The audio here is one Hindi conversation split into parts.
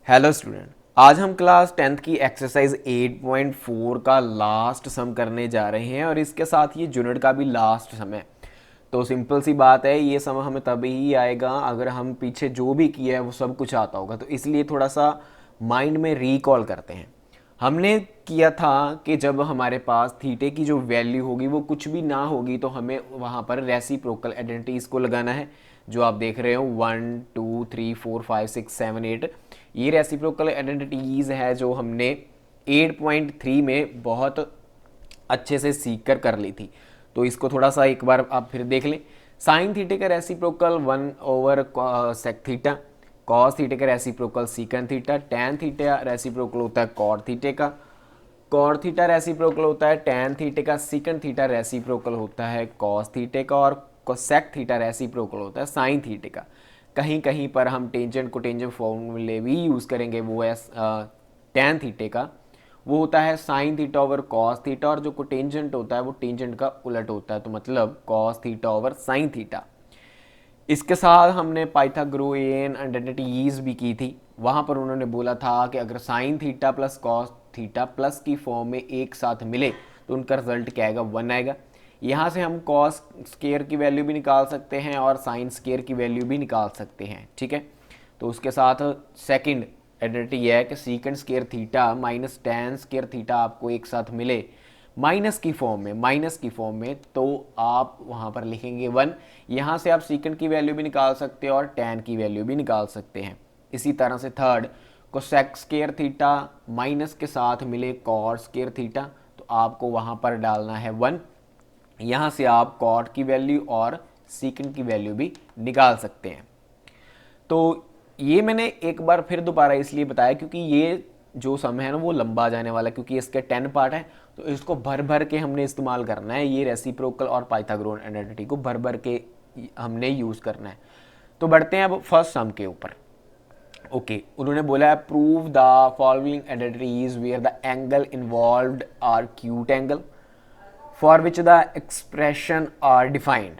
Hello student. आज हम क्लास 10th की एक्सरसाइज 8.4 का लास्ट सम करने जा रहे हैं और इसके साथ ये यूनिट का भी लास्ट सम है। तो सिंपल सी बात है, ये सम हमें तभी ही आएगा अगर हम पीछे जो भी किया है वो सब कुछ आता होगा। तो इसलिए थोड़ा सा माइंड में रिकॉल करते हैं। हमने किया था कि जब हमारे पास थीटे की जो वैल्यू होगी वो कुछ भी ना होगी तो हमें वहाँ पर रेसिप्रोकल आइडेंटिटीज को लगाना है, जो आप देख रहे हो 1 2 3 4 5 6 7 8। ये रेसिप्रोकल आइडेंटिटीज है जो हमने 8.3 में बहुत अच्छे से सीख कर ली थी। तो इसको थोड़ा सा एक बार आप फिर देख लें। साइन थीटे का reciprocal 1 over sec theta, cos theta का reciprocal secant theta, tan theta reciprocal होता है कॉट थीटे का, कॉट थीटा रेसिप्रोकल होता है टैन थीटे का, सीकन थीटा रेसिप्रोकल होता है कॉस थीटे का, और कोसेक थीटा रेसिप्रोकल होता है साइन थीटे का। कहीं कहीं पर हम टेंजेंट कोटेंजेंट फॉर्मूले भी यूज़ करेंगे, वो है टैन थीटे का, वो होता है sign theta over cos theta, और जो कोटेंजेंट होता है वो टेंजेंट का उलट होता है, तो मतलब cos theta over sine theta. इसके साथ हमने पाइथागोरियन आइडेंटिटीज भी की थी। वहाँ पर उन्होंने बोला था कि अगर sine theta plus cos theta plus की फॉर्म में एक साथ मिले तो उनका रिजल्ट क्या आएगा, 1 आएगा। यहाँ से हम कॉस स्केयर की वैल्यू भी निकाल सकते हैं और साइन स्केयर की वैल्यू भी निकाल सकते हैं, ठीक है। तो उसके साथ सेकंड आइडेंटिटी यह है कि सीकेंड square theta minus tan square theta आपको एक साथ मिले माइनस की फॉर्म में, तो आप वहाँ पर लिखेंगे 1। यहाँ से आप सीकेंड की वैल्यू भी निकाल सकते हैं और टैन की वैल्यू भी निकाल सकते हैं। इसी तरह से third cosec square theta minus के साथ मिले कॉट स्केयर थीटा, तो आपको वहाँ पर डालना है 1। यहाँ से आप कॉट की वैल्यू और सीकेंड की वैल्यू भी निकाल सकते हैं। तो ये मैंने एक बार फिर दोबारा इसलिए बताया क्योंकि ये जो सम है ना वो लंबा जाने वाला है, क्योंकि इसके 10 पार्ट है। तो इसको भर भर के हमने इस्तेमाल करना है, ये रेसिप्रोकल और पाइथागोरन आइडेंटिटी को भर भर के हमने यूज़ करना है। तो बढ़ते हैं अब फर्स्ट सम के ऊपर। ओके, उन्होंने बोला है prove the following identities where the angle involved are acute angle for which the expression are defined.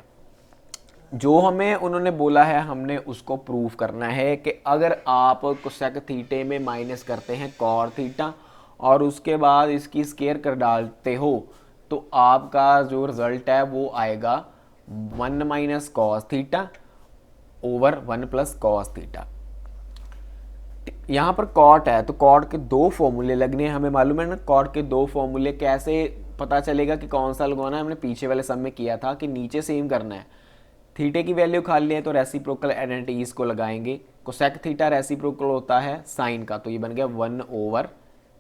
जो हमें उन्होंने बोला है हमने उसको प्रूव करना है कि अगर आप कोसेक थीटे में माइनस करते हैं कॉर थीटा और उसके बाद इसकी स्केयर कर डालते हो तो आपका जो रिजल्ट है वो आएगा 1 minus cos theta over 1 plus cos theta. यहाँ पर कॉट है तो कॉट के दो फॉर्मूले लगने हैं, हमें मालूम है ना कॉट के दो फॉर्मूले। कैसे पता चलेगा कि कौन सा लगवाना है, हमने पीछे वाले सब में किया था कि नीचे सेम करना है। थीटे की वैल्यू खाली है तो रेसिप्रोकल आइडेंटिटीज को लगाएंगे। कोसेक थीटा रेसिप्रोकल होता है साइन का, तो ये बन गया 1 ओवर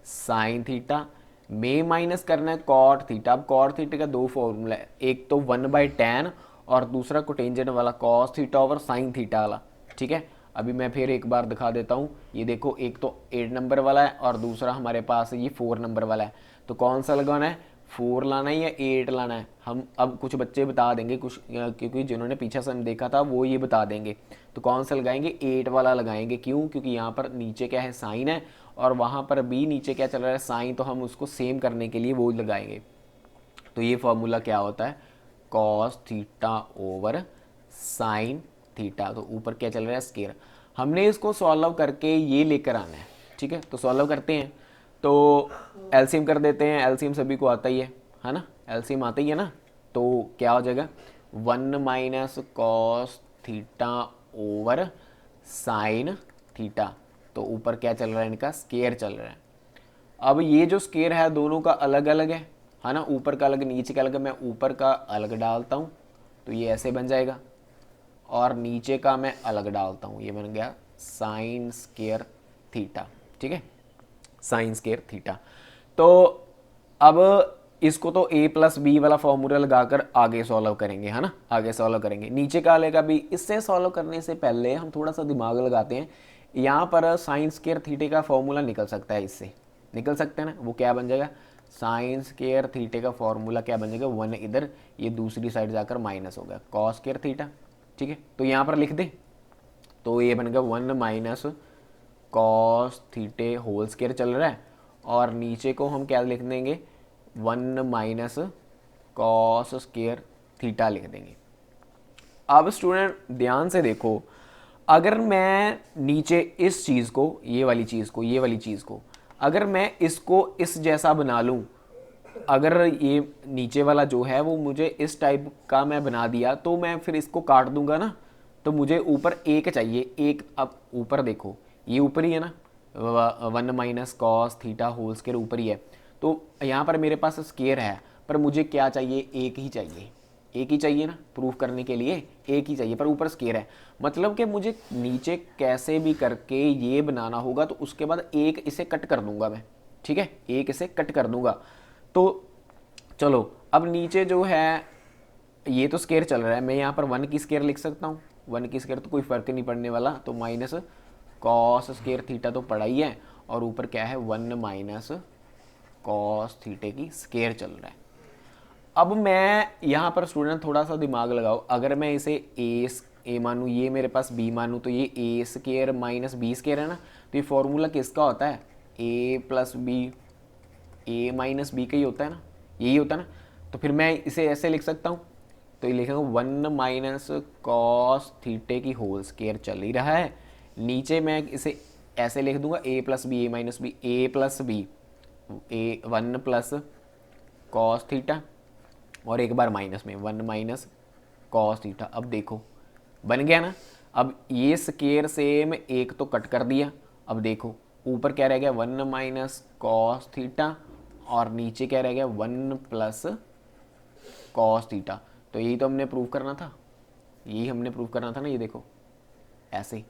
साइन थीटा में माइनस करना है कॉट थीटा। अब कॉट थीटा का दो फॉर्मूला है, एक तो 1/tan और दूसरा कोटेंजेंट वाला cos theta over sine theta वाला, ठीक है। अभी मैं फिर एक बार दिखा देता हूँ। ये देखो, एक तो 8 नंबर वाला है और दूसरा हमारे पास ये 4 नंबर वाला है। तो कौन सा लगाना है, 4 लाना है या 8 लाना है। हम अब कुछ बच्चे बता देंगे, कुछ क्योंकि जिन्होंने पीछे से देखा था वो ये बता देंगे। तो कौन सा लगाएंगे, 8 वाला लगाएंगे। क्यों, क्योंकि यहाँ पर नीचे क्या है साइन है और वहाँ पर भी नीचे क्या चल रहा है साइन, तो हम उसको सेम करने के लिए वो लगाएंगे। तो ये फॉर्मूला क्या होता है, cos theta over sine theta. तो ऊपर क्या चल रहा है स्केयर। हमने इसको सॉल्व करके ये लेकर आना है, ठीक है। तो सॉल्व करते हैं, तो एलसीएम कर देते हैं। एलसीएम सभी को आता ही है ना, एलसीएम आता ही है ना। तो क्या हो जाएगा 1 minus cos theta over sine theta. तो ऊपर क्या चल रहा है, इनका स्केयर चल रहा है। अब ये जो स्केयर है दोनों का अलग अलग है ना, ऊपर का अलग नीचे का अलग। मैं ऊपर का अलग डालता हूँ तो ये ऐसे बन जाएगा, और नीचे का मैं अलग डालता हूँ, ये बन गया साइन स्केयर थीटा, ठीक है, साइन स्केयर थीटा। तो अब इसको तो a प्लस बी वाला फॉर्मूला लगाकर आगे सॉल्व करेंगे, है ना, आगे सॉल्व करेंगे। नीचे का लेगा भी, इससे सॉल्व करने से पहले हम थोड़ा सा दिमाग लगाते हैं। यहाँ पर साइन स्केयर थीटे का फॉर्मूला निकल सकता है, इससे निकल सकते हैं ना। वो क्या बन जाएगा, साइन स्केयर थीटे का फॉर्मूला क्या बन जाएगा, 1 इधर, ये दूसरी साइड जाकर माइनस हो गया कॉस स्केयर थीटा, ठीक है। तो यहाँ पर लिख दे, तो ये बन गया 1 माइनस कॉस थीटे होल स्केयर चल रहा है, और नीचे को हम क्या लिख देंगे, 1 माइनस कॉस स्केयर थीटा लिख देंगे। अब स्टूडेंट ध्यान से देखो, अगर मैं नीचे इस चीज़ को, ये वाली चीज़ को अगर मैं इसको इस जैसा बना लूँ, अगर ये नीचे वाला जो है वो मुझे इस टाइप का मैं बना दिया, तो मैं फिर इसको काट दूंगा ना, तो मुझे ऊपर एक चाहिए, एक। अब ऊपर देखो, ये ऊपर ही है ना, 1 - cos थीटा होल स्क्वायर ऊपर ही है। तो यहाँ पर मेरे पास स्क्वायर है, पर मुझे क्या चाहिए, एक ही चाहिए, एक ही चाहिए ना, प्रूफ करने के लिए एक ही चाहिए, पर ऊपर स्क्वायर है। मतलब कि मुझे नीचे कैसे भी करके ये बनाना होगा, तो उसके बाद एक इसे कट कर दूंगा मैं, ठीक है, एक इसे कट कर दूंगा। तो चलो, अब नीचे जो है ये तो स्केयर चल रहा है, मैं यहाँ पर 1 की स्केयर लिख सकता हूँ। 1 की स्केयर तो कोई फ़र्क नहीं पड़ने वाला, तो माइनस कॉस स्केयर थीटा तो पड़ा ही है, और ऊपर क्या है, 1 - कॉस थीटे की स्केयर चल रहा है। अब मैं यहाँ पर स्टूडेंट थोड़ा सा दिमाग लगाओ, अगर मैं इसे ए मानूँ, ये मेरे पास बी मानूँ, तो ये ए स्केयर माइनस बी स्केयर है ना। तो ये फॉर्मूला किसका होता है, ए प्लस बी, ए माइनस बी का ही होता है ना, यही होता है ना। तो फिर मैं इसे ऐसे लिख सकता हूँ, तो ये लिखेंगे 1 - कॉस थीटे की होल स्केयर चल ही रहा है। नीचे मैं इसे ऐसे लिख दूंगा, ए plus B, A minus B, A plus B, A 1 + cos theta, और एक बार माइनस में 1 - कॉस थीटा। अब देखो बन गया ना। अब ये स्केयर से मैं एक तो कट कर दिया। अब देखो ऊपर क्या रह गया, 1 - कॉस थीटा, और नीचे क्या रह गया, 1 + कॉस थीटा। तो यही तो हमने प्रूव करना था, यही हमने प्रूव करना था ना, ये देखो ऐसे।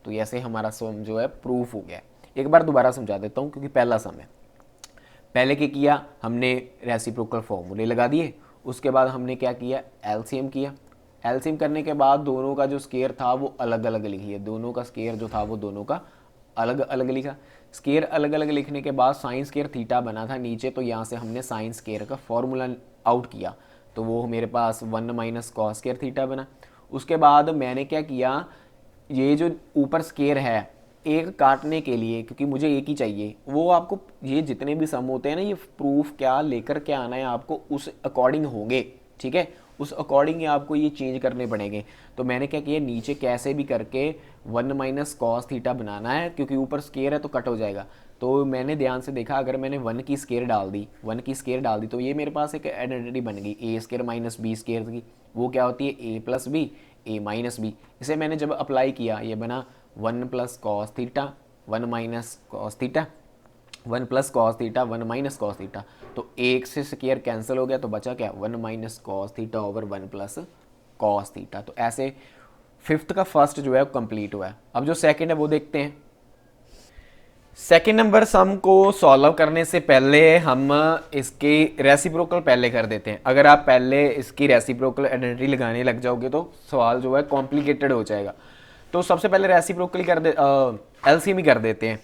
तो ऐसे हमारा सम जो है प्रूफ हो गया। एक बार दोबारा समझा देता हूँ, क्योंकि पहला सम है। पहले क्या किया हमने, रेसिप्रोकल फॉर्मूले लगा दिए। उसके बाद हमने क्या किया, एलसीएम किया। एलसीएम करने के बाद दोनों का जो स्केयर था वो अलग अलग लिख लिया, दोनों का स्केयर जो था वो दोनों का अलग अलग लिखा। स्केयर अलग अलग लिखने के बाद साइन स्केयर थीटा बना था नीचे, तो यहाँ से हमने साइन स्केयर का फॉर्मूला आउट किया, तो वो मेरे पास 1 - कॉस स्केयर थीटा बना। उसके बाद मैंने क्या किया, ये जो ऊपर स्केयर है, एक काटने के लिए, क्योंकि मुझे एक ही चाहिए, वो आपको ये जितने भी सम होते हैं ना, ये प्रूफ क्या लेकर के आना है आपको, उस अकॉर्डिंग होंगे, ठीक है, उस अकॉर्डिंग आपको ये चेंज करने पड़ेंगे। तो मैंने क्या किया, नीचे कैसे भी करके 1 - कॉस थीटा बनाना है, क्योंकि ऊपर स्केयर है तो कट हो जाएगा। तो मैंने ध्यान से देखा, अगर मैंने 1 की स्केयर डाल दी, 1 की स्केयर डाल दी, तो ये मेरे पास एक आइडेंटिटी बन गई, ए स्केयर माइनस बी स्केयर की। वो क्या होती है, ए प्लस बी, ए माइनस बी। इसे मैंने जब अप्लाई किया, ये बना 1 + cos theta, 1 - cos theta, 1 + cos theta, 1 - cos theta. तो एक से स्केयर कैंसिल हो गया, तो बचा क्या, 1 - cos theta over 1 + cos theta. तो ऐसे फिफ्थ का फर्स्ट जो है वो कंप्लीट हुआ है। अब जो सेकंड है वो देखते हैं। सेकेंड नंबर सम को सॉल्व करने से पहले हम इसकी रेसिप्रोकल पहले कर देते हैं। अगर आप पहले इसकी रेसिप्रोकल आइडेंटिटी लगाने लग जाओगे तो सवाल जो है कॉम्प्लिकेटेड हो जाएगा। तो सबसे पहले रेसिप्रोकल कर दे, एलसीएम ही कर देते हैं।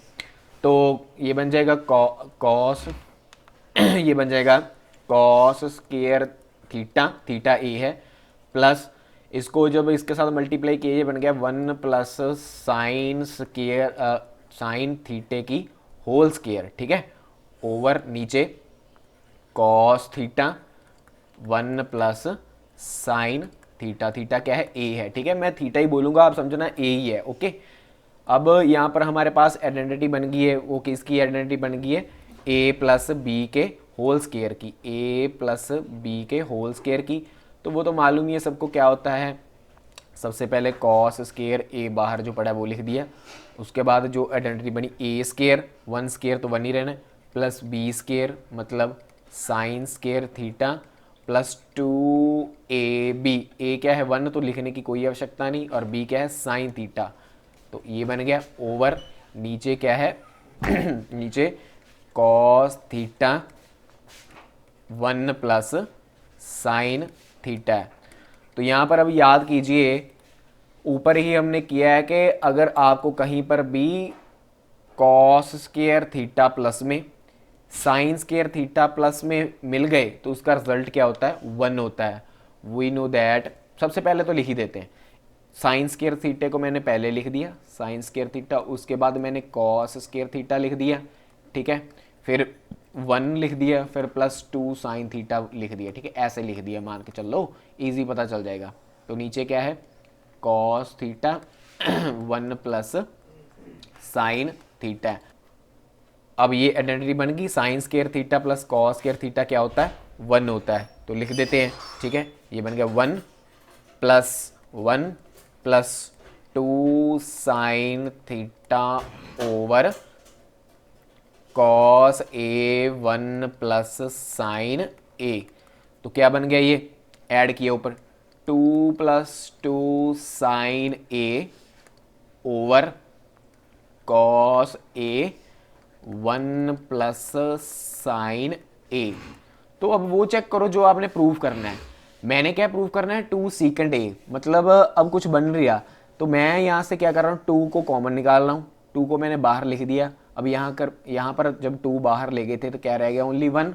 तो ये बन जाएगा कॉस ये बन जाएगा cos square theta, theta A है, प्लस इसको जब इसके साथ मल्टीप्लाई किए, ये बन गया 1 + साइन स्क्वायर, साइन थीटे की होल स्क्वायर, ठीक है, ओवर नीचे cos theta 1 + sine theta, theta क्या है, ए है, ठीक है, मैं थीटा ही बोलूंगा, आप समझना ए ही है, ओके। अब यहाँ पर हमारे पास आइडेंटिटी बन गई है, वो किसकी आइडेंटिटी बन गई है, ए प्लस बी के होल स्क्वायर की, ए प्लस बी के होल स्क्वायर की। तो वो तो मालूम ही है सबको क्या होता है। सबसे पहले कॉस स्क्वायर, ए बाहर जो पड़ा है वो लिख दिया। उसके बाद जो आइडेंटिटी बनी, ए स्क्वायर, 1 स्क्वायर तो 1 ही रहना है, प्लस बी स्क्वायर मतलब sine square theta, plus 2ab, ए क्या है 1 तो लिखने की कोई आवश्यकता नहीं, और बी क्या है साइन थीटा। तो ये बन गया ओवर नीचे क्या है नीचे कॉस थीटा 1 + साइन थीटा। तो यहाँ पर अब याद कीजिए, ऊपर ही हमने किया है कि अगर आपको कहीं पर भी कॉस स्क्वायर थीटा प्लस में साइन स्क्वायर थीटा प्लस में मिल गए, तो उसका रिजल्ट क्या होता है, 1 होता है। We know that. सबसे पहले तो लिख ही देते हैं, साइन स्क्वायर थीटे को मैंने पहले लिख दिया, साइन स्क्वायर थीटा, उसके बाद मैंने कॉस स्क्वायर थीटा लिख दिया, ठीक है, फिर 1 लिख दिया, फिर +2 साइन थीटा लिख दिया, ठीक है, ऐसे लिख दिया, मान के चल लो, ईजी पता चल जाएगा। तो नीचे क्या है, cos theta 1 plus sine theta है। अब ये आइडेंटिटी बन गई, sine square theta plus cos square theta क्या होता है, 1 होता है, तो लिख देते हैं। ठीक है, ये बन गया 1 plus 1 plus 2 sine theta over cos A 1 plus sine A. तो क्या बन गया, ये ऐड किया ऊपर 2 plus 2 sine A over cos A 1 plus sine A. तो अब वो चेक करो जो आपने प्रूव करना है। मैंने क्या प्रूव करना है, 2 सीकेंड ए, मतलब अब कुछ बन रहा, तो मैं यहाँ से क्या कर रहा हूँ, 2 को कॉमन निकाल रहा हूँ, 2 को मैंने बाहर लिख दिया। अब यहाँ पर जब 2 बाहर ले गए थे तो क्या रह गया, ओनली 1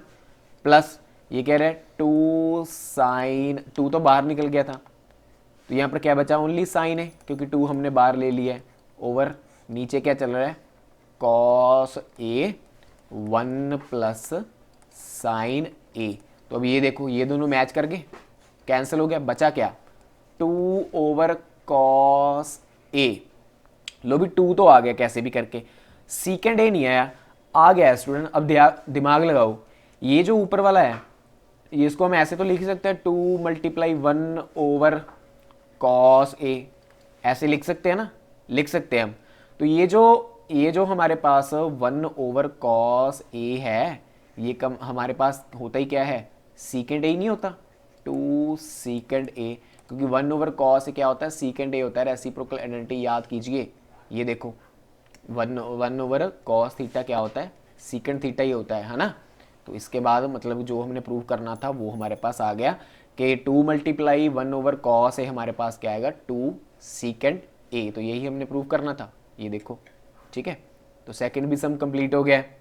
प्लस ये कह रहे हैं 2 साइन, 2 तो बाहर निकल गया था, तो यहाँ पर क्या बचा, ओनली साइन है क्योंकि 2 हमने बाहर ले लिया है, ओवर नीचे क्या चल रहा है, cos A 1 plus sine A. तो अब ये देखो, ये दोनों मैच करके कैंसिल हो गया, बचा क्या, 2 ओवर कॉस ए। लो भी 2 तो आ गया कैसे भी करके, सीकेंड ए नहीं आया, आ गया स्टूडेंट। अब दिमाग लगाओ, ये जो ऊपर वाला है ये इसको हम ऐसे तो लिख सकते हैं 2 मल्टीप्लाई 1 ओवर कॉस ए, ऐसे लिख सकते हैं ना, लिख सकते हैं हम। तो ये जो हमारे पास 1 ओवर कॉस ए है, ये कम हमारे पास होता ही क्या है, सीकेंड ए ही नहीं होता, 2 सीकेंड ए, क्योंकि 1 ओवर कॉस ए क्या होता है, सीकेंड ए होता है। रेसिप्रोकल आइडेंटिटी याद कीजिए, ये देखो 1 ओवर कॉस थीटा क्या होता है, सीकेंड थीटा ही होता है ना। तो इसके बाद मतलब जो हमने प्रूव करना था वो हमारे पास आ गया कि 2 मल्टीप्लाई 1 ओवर कॉस ए हमारे पास क्या आएगा, 2 सीकेंड ए। तो यही हमने प्रूव करना था, ये देखो। ठीक है, तो सेकंड भी सम कंप्लीट हो गया है।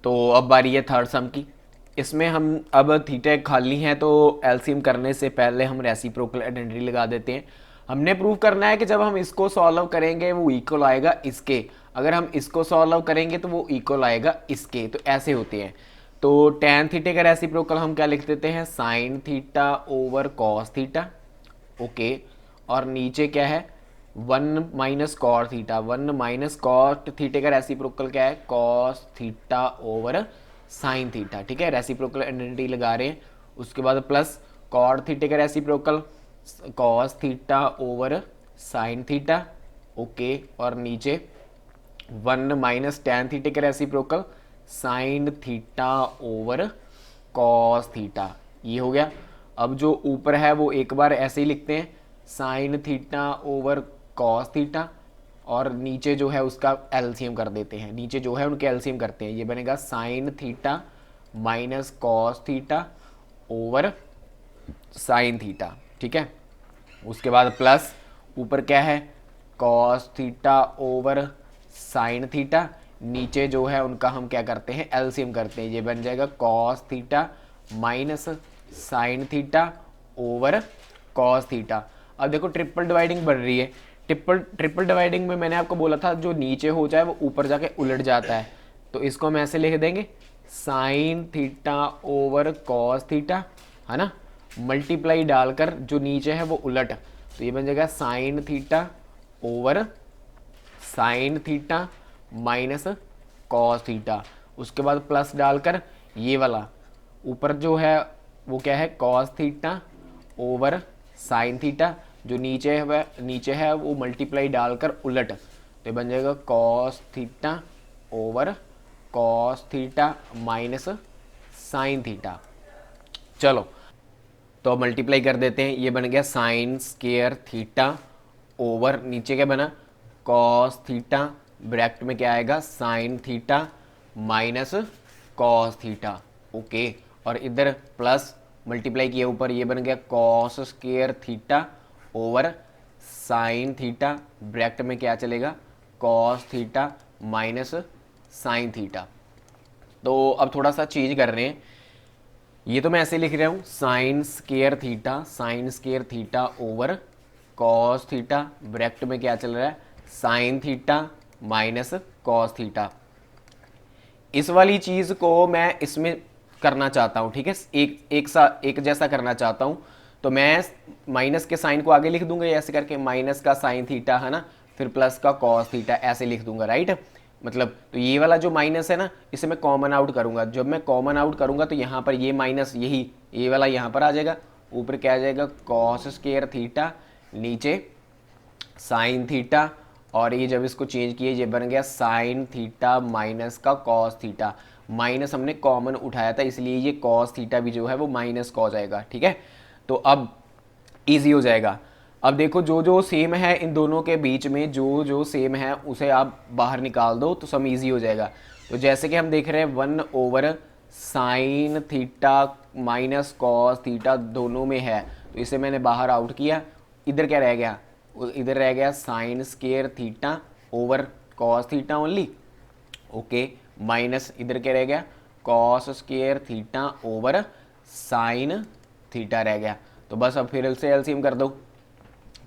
तो अब बारी है थर्ड सम की। इसमें हम अब थीटा खाली हैं तो एलसीएम करने से पहले हम रेसिप्रोकल आइडेंटिटी लगा देते हैं। हमने प्रूव करना है कि जब हम इसको सॉल्व करेंगे वो इक्वल आएगा इसके, अगर हम इसको सॉल्व करेंगे तो वो इक्वल आएगा इसके। तो ऐसे होते हैं। तो टैन थीटा का रेसिप्रोकल हम क्या लिख देते हैं, sine theta over cos theta. Okay, और नीचे क्या है, 1 minus cot theta, 1 minus cot theta का रेसिप्रोकल क्या है, cos theta over sine theta. ठीक है, रेसिप्रोकल आइडेंटिटी लगा रहे हैं। उसके बाद प्लस कॉट थीटा का reciprocal cos theta over sine theta. Okay, और नीचे 1 माइनस टैन थीटा का reciprocal sine theta over cos theta. ये हो गया। अब जो ऊपर है वो एक बार ऐसे ही लिखते हैं, sine theta over cos theta, और नीचे जो है उसका एलसीएम कर देते हैं, नीचे जो है उनके एलसीएम करते हैं। ये बनेगा sine theta minus cos theta over sine theta. ठीक है, उसके बाद प्लस ऊपर क्या है, cos theta over sine theta, नीचे जो है उनका हम क्या करते हैं, एलसीएम करते हैं। ये बन जाएगा cos theta minus sign theta over cos theta. अब देखो ट्रिपल डिवाइडिंग बढ़ रही है। ट्रिपल डिवाइडिंग में मैंने आपको बोला था जो नीचे हो जाए वो ऊपर जाके उलट जाता है, तो इसको हम ऐसे लिख देंगे, sign theta over cos theta, है ना, मल्टीप्लाई डालकर जो नीचे है वो उलट, तो ये बन जाएगा sign theta over sine theta minus cos theta. उसके बाद प्लस डालकर ये वाला ऊपर जो है वो क्या है, cos theta over sine theta, जो नीचे है वो मल्टीप्लाई डालकर उलट, तो ये बन जाएगा cos theta over cos theta minus sine theta. चलो तो अब मल्टीप्लाई कर देते हैं, ये बन गया साइन स्क्वायर थीटा ओवर नीचे क्या बना, कॉस थीटा, ब्रैकेट में क्या आएगा, sine theta minus cos theta. Okay, और इधर प्लस मल्टीप्लाई किया ऊपर, ये बन गया cos square theta over sine theta, bracket में क्या चलेगा, cos theta minus sine theta. तो अब थोड़ा सा चेंज कर रहे हैं, ये तो मैं ऐसे लिख रहा हूँ, sine square theta over cos theta, bracket में क्या चल रहा है, sine theta minus cos theta. इस वाली चीज़ को मैं इसमें करना चाहता हूँ, ठीक है, एक जैसा करना चाहता हूँ। तो मैं माइनस के साइन को आगे लिख दूंगा ऐसे करके, माइनस का साइन थीटा है ना, फिर प्लस का कॉस थीटा ऐसे लिख दूंगा, राइट। मतलब तो ये वाला जो माइनस है ना, इसे मैं कॉमन आउट करूंगा। जब मैं कॉमन आउट करूंगा तो यहाँ पर ये माइनस, यही ये वाला यहाँ पर आ जाएगा, ऊपर क्या आ जाएगा कॉस स्क्वायर थीटा, नीचे साइन थीटा, और ये जब इसको चेंज किए ये बन गया साइन थीटा माइनस का कॉस थीटा। माइनस हमने कॉमन उठाया था इसलिए ये कॉस थीटा भी जो है वो माइनस कॉस आएगा, ठीक है। तो अब इजी हो जाएगा। अब देखो जो जो सेम है इन दोनों के बीच में, जो जो सेम है उसे आप बाहर निकाल दो तो सम इजी हो जाएगा। तो जैसे कि हम देख रहे हैं 1 sine theta minus cos theta दोनों में है, तो इसे मैंने बाहर आउट किया। इधर क्या रह गया, इधर रह गया sine square theta over cos theta only, okay, minus इधर क्या रह गया cos square theta over sine theta रह गया। तो बस अब फिर से एलसीएम कर दो।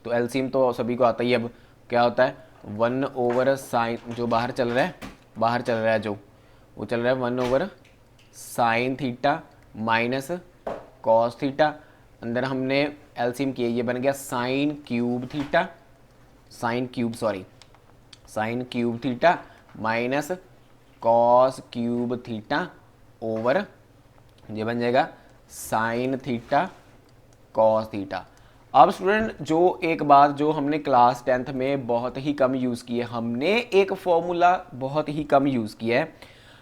तो एलसीएम तो सभी को आता ही। अब क्या होता है 1 साइन, जो बाहर चल रहा है, बाहर चल रहा है जो वो चल रहा है 1 sine theta minus cos theta, अंदर हमने एलसीएम किया, ये बन गया sine cube theta, sine cube theta minus cos cube theta over ये बन जाएगा साइन थीटा कॉस थीटा। अब स्टूडेंट जो एक बात जो हमने क्लास 10th में बहुत ही कम यूज़ की है, हमने एक फॉर्मूला बहुत ही कम यूज़ किया है।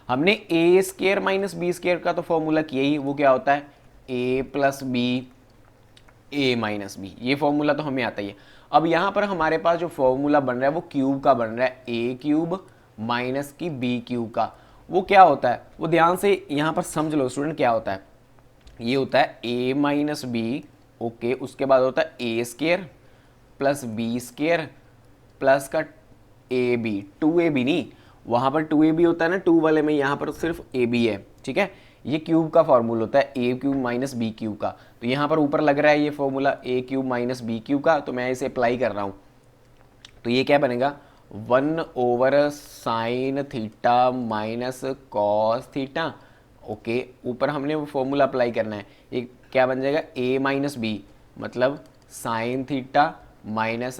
हमने ए स्क्वायर माइनस बी स्क्वायर का तो फॉर्मूला किया ही, वो क्या होता है ए प्लस बी ए माइनस बी, ये फॉर्मूला तो हमें आता ही है। अब यहाँ पर हमारे पास जो फॉर्मूला बन रहा है वो क्यूब का बन रहा है, ए क्यूब माइनस की बी क्यूब का। वो क्या होता है वो ध्यान से यहाँ पर समझ लो स्टूडेंट, क्या होता है ये होता है ए माइनस बी, ओके, उसके बाद होता है A square plus B square plus का ए बी, 2ab नहीं, वहाँ पर 2ab होता है ना 2 वाले में, यहाँ पर सिर्फ ab है, ठीक है। ये क्यूब का फॉर्मूला होता है ए क्यूब माइनस बी क्यूब का। तो यहाँ पर ऊपर लग रहा है ये फॉर्मूला ए क्यूब माइनस बी क्यूब का, तो मैं इसे अप्लाई कर रहा हूँ। तो ये क्या बनेगा 1 sine theta minus cos theta, okay, ऊपर हमने वो फॉर्मूला अप्लाई करना है। ये क्या बन जाएगा a माइनस बी, मतलब sine theta minus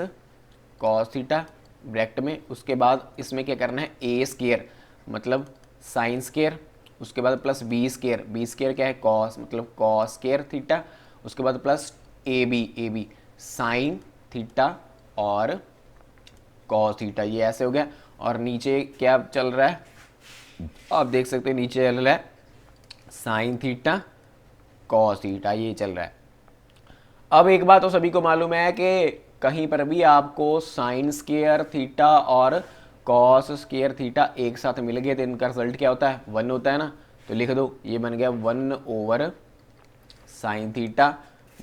cos theta bracket में, उसके बाद इसमें क्या करना है ए स्क्वायर मतलब साइन स्क्वायर, उसके बाद प्लस बी स्क्वायर क्या है कॉस मतलब कॉस स्क्वायर थीटा, उसके बाद plus A B sine theta और कॉस थीटा, ये ऐसे हो गया। और नीचे क्या चल रहा है आप देख सकते हैं, नीचे चल रहा है साइन थीटा कॉस थीटा, ये चल रहा है। अब एक बात तो सभी को मालूम है कि कहीं पर भी आपको साइन स्क्वायर थीटा और कॉस स्क्वायर थीटा एक साथ मिल गए तो इनका रिजल्ट क्या होता है 1 होता है ना। तो लिख दो, ये बन गया 1 sine theta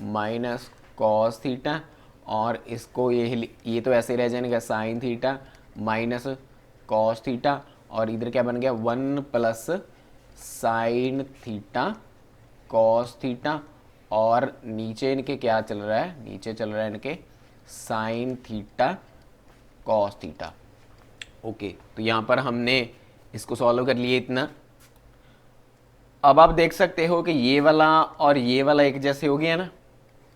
minus cos theta, और इसको ये तो ऐसे रह जाएगा sine theta minus cos theta, और इधर क्या बन गया 1 plus sine theta cos theta, और नीचे इनके क्या चल रहा है, नीचे चल रहा है इनके sine theta cos theta, okay. तो यहाँ पर हमने इसको सॉल्व कर लिए इतना। अब आप देख सकते हो कि ये वाला और ये वाला एक जैसे हो गया ना,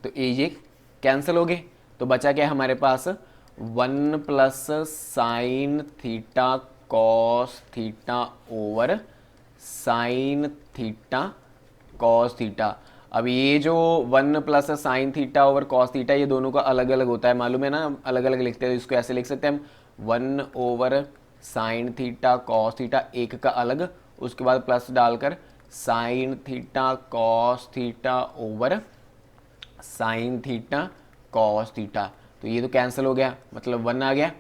तो ये कैंसिल हो गए, तो बचा क्या हमारे पास 1 plus sine theta cos theta over sine theta cos theta. अब ये जो 1 plus sign theta over cos theta ये दोनों का अलग अलग होता है, मालूम है ना, अलग अलग लिखते हैं। इसको ऐसे लिख सकते हैं हम 1 साइन थीटा कॉस थीटा, एक का अलग, उसके बाद प्लस डालकर sine theta cos theta over sine theta cos theta. तो ये तो कैंसिल हो गया, मतलब 1 आ गया।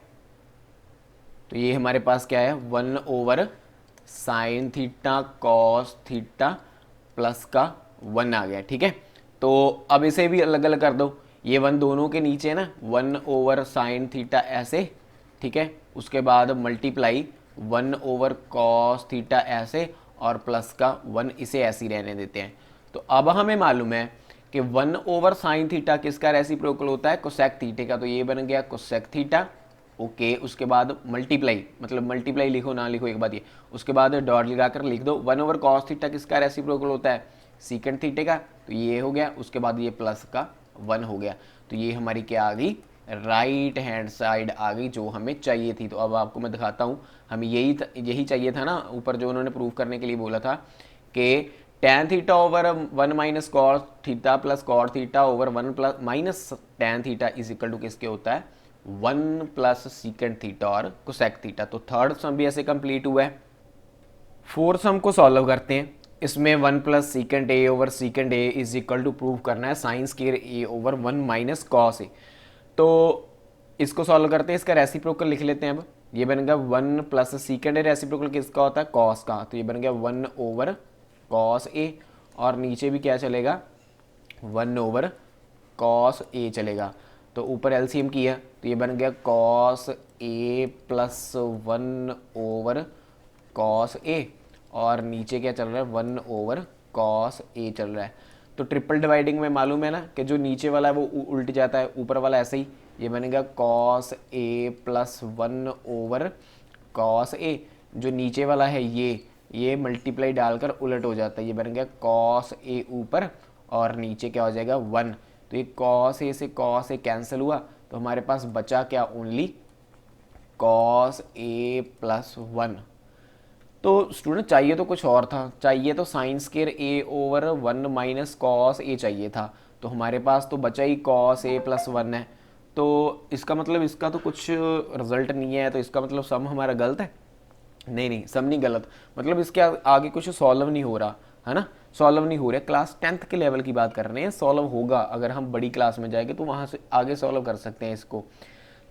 तो ये हमारे पास क्या है 1 sine theta cos theta plus का 1 आ गया, ठीक है। तो अब इसे भी अलग अलग कर दो, ये 1 दोनों के नीचे ना 1 साइन थीटा ऐसे, ठीक है, उसके बाद मल्टीप्लाई 1 कॉस थीटा ऐसे, और प्लस का 1 इसे ऐसे ही रहने देते हैं। तो अब हमें मालूम है कि 1 साइन थीटा किसका रेसिप्रोकल होता है कोसेक थीटे का, तो ये बन गया कोसेक थीटा, ओके। उसके बाद मल्टीप्लाई, मतलब मल्टीप्लाई लिखो ना लिखो एक बात ये, उसके बाद डॉट लगाकर लिख दो 1 कॉस थीटा किसका रेसिप्रोकल होता है सीकेंट थीटे का, तो ये हो गया। उसके बाद ये प्लस का 1 हो गया। तो ये हमारी क्या आ गई, राइट हैंड साइड आ गई जो हमें चाहिए थी। तो अब आपको मैं दिखाता हूँ, हमें यही चाहिए था ना, ऊपर जो उन्होंने प्रूव करने के लिए बोला था कि tan theta over 1 minus cos theta plus cot theta over 1 plus minus tan theta is equal to किसके होता है, 1 प्लस सीकेंट थीटा और कोसेक थीटा। तो थर्ड सम भी ऐसे कंप्लीट हुआ है। फोर्थ सम को सॉल्व करते हैं। इसमें 1 plus secant A over secant A is equal to prove करना है sine square A over 1 minus cos A. तो इसको सॉल्व करते हैं, इसका रेसिप्रोकल लिख लेते हैं। अब ये बन गया 1 प्लस सीकेंड ए, रेसिप्रोकल किसका होता है, कॉस का। तो ये बन गया 1 ओवर कॉस ए, और नीचे भी क्या चलेगा, 1 ओवर कॉस ए चलेगा। तो ऊपर एलसीएम किया तो ये बन गया cos A plus 1 over cos ए, और नीचे क्या चल रहा है, 1 ओवर कॉस ए चल रहा है। तो ट्रिपल डिवाइडिंग में मालूम है ना कि जो नीचे वाला है वो उल्ट जाता है, ऊपर वाला ऐसे ही। ये बनेगा cos A plus 1 over cos ए, जो नीचे वाला है ये मल्टीप्लाई डालकर उलट हो जाता है। ये बन गया कॉस ए ऊपर और नीचे क्या हो जाएगा 1। तो ये कॉस ए से कॉस ए कैंसिल हुआ, तो हमारे पास बचा क्या, ओनली कॉस ए प्लस 1। तो स्टूडेंट चाहिए तो कुछ और था, चाहिए तो sign square A over 1 minus cos ए चाहिए था। तो हमारे पास तो बचा ही कॉस ए प्लस 1 है। तो इसका मतलब इसका तो कुछ रिजल्ट नहीं है, तो इसका मतलब सम हमारा गलत है। नहीं, सम नहीं गलत, मतलब इसके आगे कुछ सॉल्व नहीं हो रहा है ना, सॉल्व नहीं हो रहा। क्लास 10th के लेवल की बात कर रहे हैं, सॉल्व होगा अगर हम बड़ी क्लास में जाएंगे तो वहाँ से आगे सॉल्व कर सकते हैं इसको।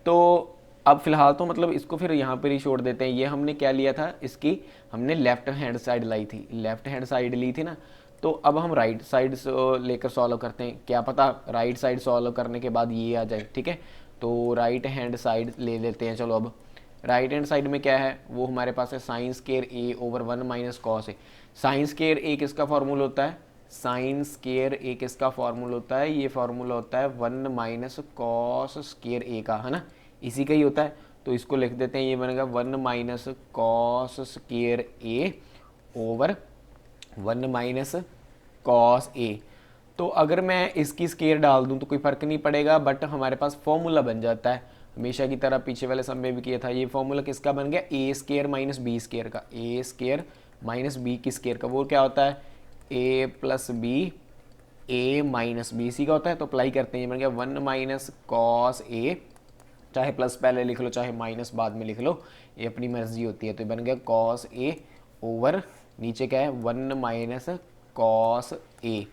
तो अब फिलहाल तो मतलब इसको फिर यहाँ पर ही छोड़ देते हैं। ये हमने क्या लिया था, इसकी हमने लेफ्ट हैंड साइड लाई थी, लेफ्ट हैंड साइड ली थी ना। तो अब हम राइट साइड लेकर सॉल्व करते हैं, क्या पता राइट साइड सॉल्व करने के बाद ये आ जाए, ठीक है। तो राइट हैंड साइड ले लेते हैं। चलो अब राइट हैंड साइड में क्या है, वो हमारे पास है sine square A over 1 minus cos A. Sign square ए किसका फॉर्मूला होता है, साइन स्क्वायर ए किसका फॉर्मूला होता है, ये फॉर्मूला होता है 1 माइनस कॉस स्क्वायर ए का, है ना, इसी का ही होता है। तो इसको लिख देते हैं, ये बनेगा 1 minus cos square A over 1 minus cos A. तो अगर मैं इसकी स्क्वायर डाल दूं तो कोई फ़र्क नहीं पड़ेगा, बट हमारे पास फॉर्मूला बन जाता है हमेशा की तरह, पीछे वाले सम में भी किया था। ये फॉर्मूला किसका बन गया, ए स्क्वायर माइनस बी स्क्वायर का, ए स्क्वायर माइनस बी की स्क्वायर का। वो क्या होता है, ए प्लस बी ए माइनस बी सी का होता है। तो अप्लाई करते हैं, ये बन गया 1 माइनस कॉस ए, चाहे प्लस पहले लिख लो चाहे माइनस बाद में लिख लो, ये अपनी मर्जी होती है। तो बन गया कॉस ए ओवर नीचे क्या है 1 माइनस कॉस ए।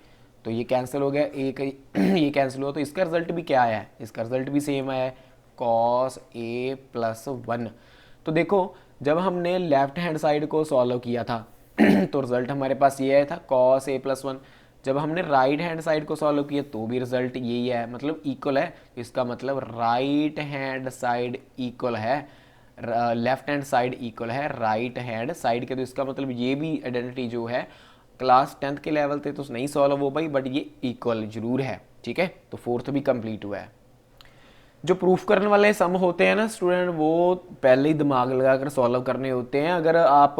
तो ये कैंसिल हो गया, ये कैंसिल हुआ। तो इसका रिजल्ट भी क्या आया है, इसका रिजल्ट भी सेम आया है, कॉस ए प्लस 1। तो देखो जब हमने लेफ्ट हैंड साइड को सॉल्व किया था तो रिजल्ट हमारे पास ये आया था कॉस ए प्लस 1। जब हमने राइट हैंड साइड को सॉल्व किया तो भी रिजल्ट यही है, मतलब इक्वल है। इसका मतलब राइट हैंड साइड इक्वल है, लेफ्ट हैंड साइड इक्वल है राइट हैंड साइड के। तो इसका मतलब ये भी आइडेंटिटी जो है क्लास 10th के लेवल पे तो नहीं सॉल्व हो पाई, बट ये इक्वल जरूर है, ठीक है। तो फोर्थ भी कंप्लीट हुआ है। जो प्रूफ करने वाले सम होते हैं ना स्टूडेंट, वो पहले ही दिमाग लगाकर सॉल्व करने होते हैं। अगर आप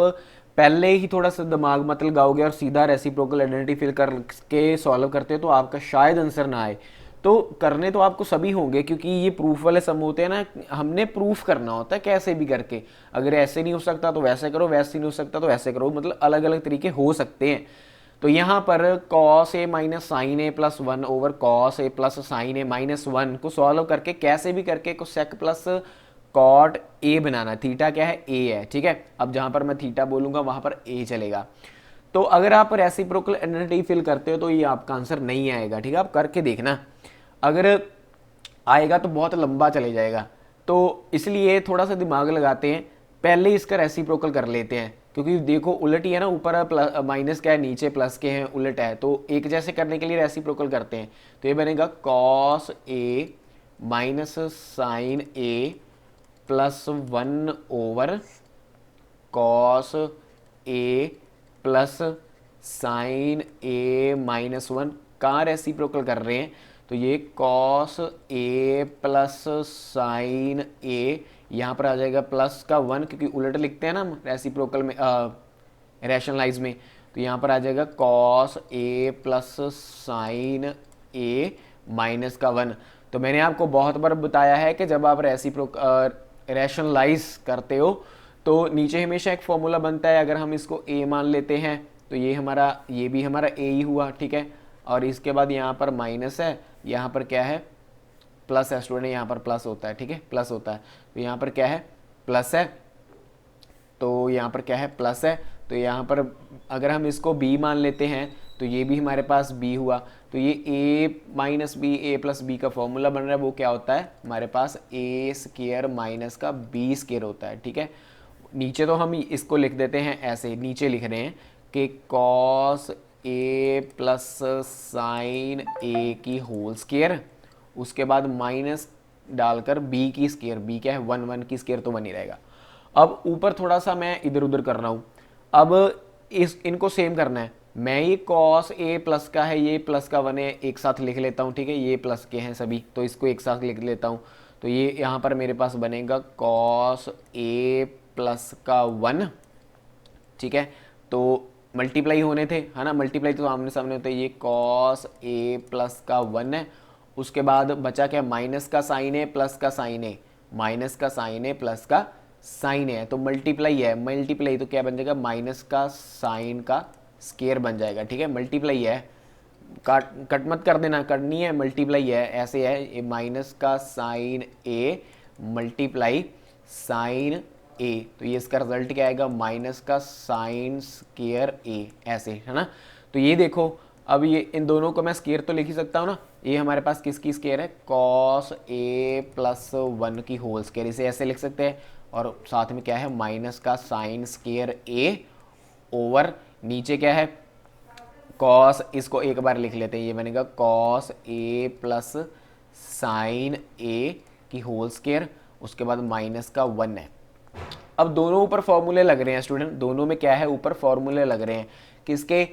पहले ही थोड़ा सा दिमाग मत लगाओगे और सीधा रेसिप्रोकल आइडेंटिटी फिल करके सॉल्व करते हो तो आपका शायद आंसर ना आए। तो करने तो आपको सभी होंगे, क्योंकि ये प्रूफ वाले सम होते हैं ना, हमने प्रूफ करना होता है कैसे भी करके। अगर ऐसे नहीं हो सकता तो वैसे करो, वैसे नहीं हो सकता तो वैसे करो, मतलब अलग अलग तरीके हो सकते हैं। तो यहाँ पर cos A minus sine A plus 1 over cos A plus sine A minus 1 को सॉल्व करके कैसे भी करके कोसेक प्लस कॉट ए बनाना। थीटा क्या है, ए है, ठीक है। अब जहाँ पर मैं थीटा बोलूँगा वहाँ पर ए चलेगा। तो अगर आप रेसिप्रोकल आइडेंटिटी फिल करते हो तो ये आपका आंसर नहीं आएगा, ठीक है। आप करके देखना, अगर आएगा तो बहुत लंबा चले जाएगा। तो इसलिए थोड़ा सा दिमाग लगाते हैं, पहले इसका रेसिप्रोकल कर लेते हैं, क्योंकि देखो उलट ही है ना, ऊपर प्लस माइनस क्या है, नीचे प्लस के हैं, उलट है। तो एक जैसे करने के लिए रेसिप्रोकल करते हैं। तो ये बनेगा cos A minus sine A plus 1 over cos A plus sine A minus 1 का रेसिप्रोकल कर रहे हैं। तो ये कॉस ए प्लस साइन ए, यहाँ पर आ जाएगा प्लस का 1, क्योंकि उलट लिखते हैं ना हम रेसिप्रोकल में, रैशनलाइज में। तो यहाँ पर आ जाएगा cos A plus sine A minus का 1। तो मैंने आपको बहुत बार बताया है कि जब आप रैशनलाइज करते हो तो नीचे हमेशा एक फॉर्मूला बनता है। अगर हम इसको a मान लेते हैं तो ये भी हमारा a ही हुआ, ठीक है। और इसके बाद यहाँ पर माइनस है, यहाँ पर क्या है, प्लस है स्टूडेंट, यहाँ पर प्लस होता है, ठीक है, प्लस होता है। तो यहाँ पर क्या है, प्लस है, तो यहाँ पर क्या है, प्लस है। तो यहाँ पर अगर हम इसको b मान लेते हैं तो ये भी हमारे पास b हुआ। तो ये a minus B, A plus B का फॉर्मूला बन रहा है, वो क्या होता है हमारे पास a स्केयर माइनस का b स्केयर होता है, ठीक है। नीचे तो हम इसको लिख देते हैं ऐसे, नीचे लिख रहे हैं कि cos a plus sign a की होल स्केयर, उसके बाद माइनस डालकर b की स्केयर, b क्या है 1, 1 की स्केयर तो बनी रहेगा। अब ऊपर थोड़ा सा मैं इधर उधर कर रहा हूँ, अब इनको सेम करना है। मैं ये कॉस ए प्लस का है, ये प्लस का 1 है, एक साथ लिख लेता हूँ, ठीक है, ये प्लस के हैं सभी, तो इसको एक साथ लिख लेता हूँ। तो ये यहाँ पर मेरे पास बनेगा कॉस ए प्लस का 1, ठीक है। तो मल्टीप्लाई होने थे, है ना, मल्टीप्लाई तो आमने सामने होते हैं। ये कॉस ए प्लस का 1 है, उसके बाद बचा क्या, माइनस का साइन है प्लस का साइन है, माइनस का साइन है प्लस का साइन है, तो मल्टीप्लाई है, मल्टीप्लाई तो क्या बन जाएगा, माइनस का साइन का स्केयर बन जाएगा, ठीक है। मल्टीप्लाई है, कट मत कर देना, करनी है, मल्टीप्लाई है, ऐसे है, ये माइनस का sign A multiply sign A, तो ये इसका रिजल्ट क्या आएगा, माइनस का साइन स्केयर ए, ऐसे है ना। तो ये देखो, अब ये इन दोनों को मैं स्केयर तो लिख ही सकता हूँ ना। ये हमारे पास किसकी स्केयर है, कॉस ए प्लस 1 की होल स्केयर, इसे ऐसे लिख सकते हैं। और साथ में क्या है, माइनस का साइन स्केयर ए ओवर नीचे क्या है, कॉस, इसको एक बार लिख लेते हैं, ये बनेगा कॉस ए प्लस साइन ए की होल स्केयर, उसके बाद माइनस का 1 है। अब दोनों ऊपर फॉर्मूले लग रहे हैं स्टूडेंट, दोनों में क्या है, ऊपर फॉर्मूले लग रहे हैं किसके,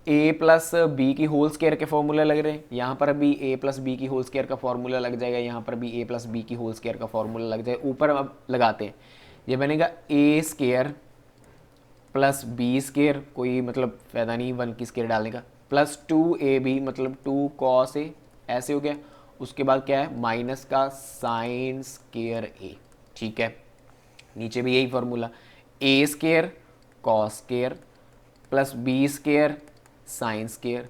a प्लस बी की होल स्केयर के फॉर्मूले लग रहे हैं। यहाँ पर भी a प्लस बी की होल स्केयर का फॉर्मूला लग जाएगा, यहाँ पर भी a प्लस बी की होल स्केयर का फॉर्मूला लग जाएगा। ऊपर अब लगाते हैं, ये बनेगा a square plus B square, कोई मतलब फायदा नहीं 1 की स्केयर डालने का, प्लस 2ab मतलब 2 कॉस ए, ऐसे हो गया। उसके बाद क्या है, माइनस का साइन स्केयर ए, ठीक है। नीचे भी यही formula, A square cos square plus B square sine square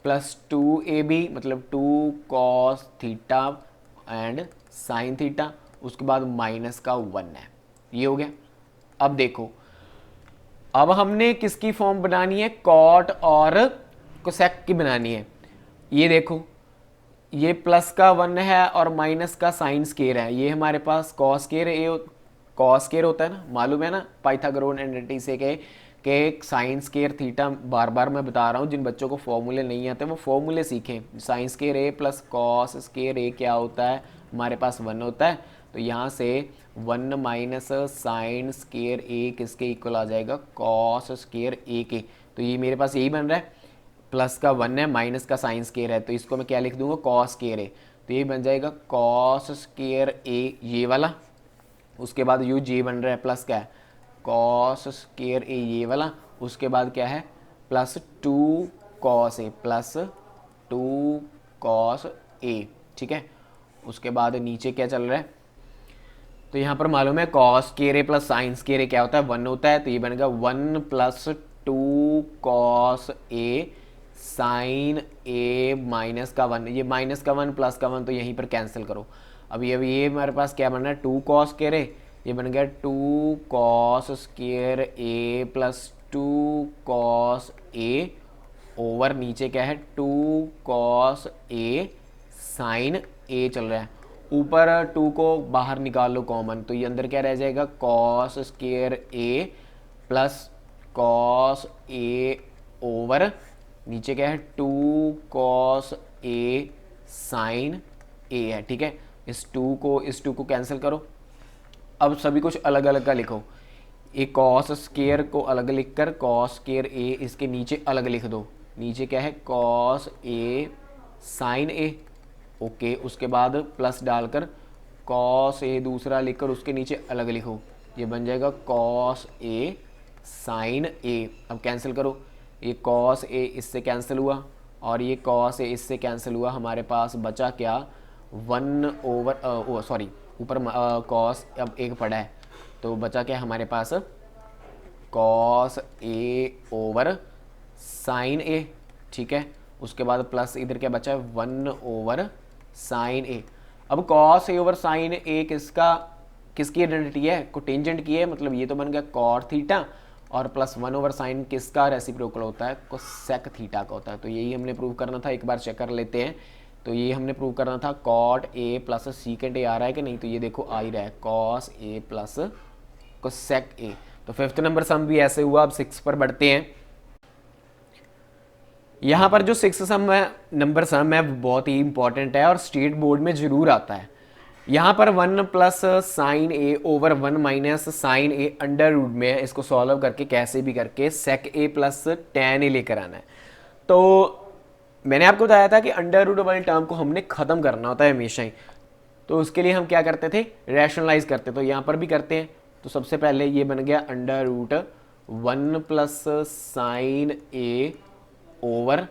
plus 2ab मतलब 2 cos theta and sine theta, उसके बाद माइनस का 1 है, ये हो गया। अब देखो, अब हमने किसकी फॉर्म बनानी है, कॉट और कोसेक की बनानी है। ये देखो, ये प्लस का 1 है और माइनस का साइन स्केयर है, ये हमारे पास कॉस स्केयर ए, कॉस स्केयर होता है ना, मालूम है ना पाइथागोरस आइडेंटिटी से के साइन स्केयर थीटा, बार बार मैं बता रहा हूँ, जिन बच्चों को फॉर्मूले नहीं आते वो फॉर्मूले सीखें। साइन स्केयर ए प्लस कॉस स्केयर ए क्या होता है, हमारे पास 1 होता है, तो यहाँ से 1 माइनस साइन स्केयर ए किसके इक्वल आ जाएगा, कॉस स्केयर ए के। तो ये मेरे पास यही बन रहा है, प्लस का 1 है माइनस का साइन स्केयर है, तो इसको मैं क्या लिख दूंगा, कॉस स्केयर ए, तो ये बन जाएगा कॉस स्केयर ए ये वाला। उसके बाद यू जे बन रहा है, प्लस क्या है, कॉस स्केयर ए ये वाला, उसके बाद क्या है, plus 2 cos A, plus 2 cos ए, ठीक है। उसके बाद नीचे क्या चल रहा है, तो यहाँ पर मालूम है कॉस स्केयर ए प्लस साइन स्केयर ए क्या होता है, 1 होता है, तो ये बनेगा 1 plus 2 cos A sign A minus का 1, ये माइनस का 1 प्लस का 1 तो यहीं पर कैंसिल करो। अभी ये हमारे पास क्या बन रहा है, 2 कॉस स्केयर ए, ये बन गया 2 कॉस स्केयर ए प्लस 2 कॉस ए ओवर नीचे क्या है, 2 कॉस ए साइन ए चल रहा है। ऊपर 2 को बाहर निकाल लो कॉमन, तो ये अंदर क्या रह जाएगा, कॉस स्केयर ए प्लस कॉस ए ओवर नीचे क्या है, 2 कॉस ए साइन ए है, ठीक है। इस 2 को कैंसिल करो। अब सभी कुछ अलग अलग का लिखो, एक कॉस स्केयर को अलग लिख कर कॉस स्केयर ए इसके नीचे अलग लिख दो, नीचे क्या है, cos A sign A, okay. उसके बाद प्लस डालकर कॉस ए दूसरा लिखकर उसके नीचे अलग लिखो, ये बन जाएगा कॉस ए साइन ए। अब कैंसिल करो, ये कॉस ए इससे कैंसिल हुआ, और ये कॉस है इससे कैंसिल हुआ, हमारे पास बचा क्या 1 सॉरी ऊपर कॉस अब एक पड़ा है, तो बचा क्या हमारे पास कॉस ए ओवर साइन ए, ठीक है। उसके बाद प्लस इधर क्या बचा है 1 ओवर साइन ए। अब कॉस ए ओवर साइन ए किसकी आइडेंटिटी है, कोटेंजेंट की है, मतलब ये तो बन गया कॉट थीटा, और प्लस 1 ओवर साइन किसका रेसिप्रोकल होता है, कोसेक थीटा का होता है। तो यही हमने प्रूव करना था, एक बार चेक कर लेते हैं। तो ये हमने प्रूव करना था cot A plus secant A आ रहा है कि नहीं, तो ये देखो आ ही रहा है कॉस ए प्लस कोसेक ए। तो 5th नंबर सम भी ऐसे हुआ। अब 6 पर बढ़ते हैं। यहाँ पर जो 6 सम है नंबर सम है बहुत ही इंपॉर्टेंट है और स्टेट बोर्ड में जरूर आता है। यहाँ पर 1 plus sine A over 1 minus sine A under root में है, इसको सॉल्व करके कैसे भी करके सेक ए प्लस टेन ए लेकर आना है। तो मैंने आपको बताया था कि अंडर रूट वाली टर्म को हमने ख़त्म करना होता है हमेशा ही, तो उसके लिए हम क्या करते थे, रैशनलाइज करते। तो यहाँ पर भी करते हैं। तो सबसे पहले ये बन गया under root 1 plus sine A over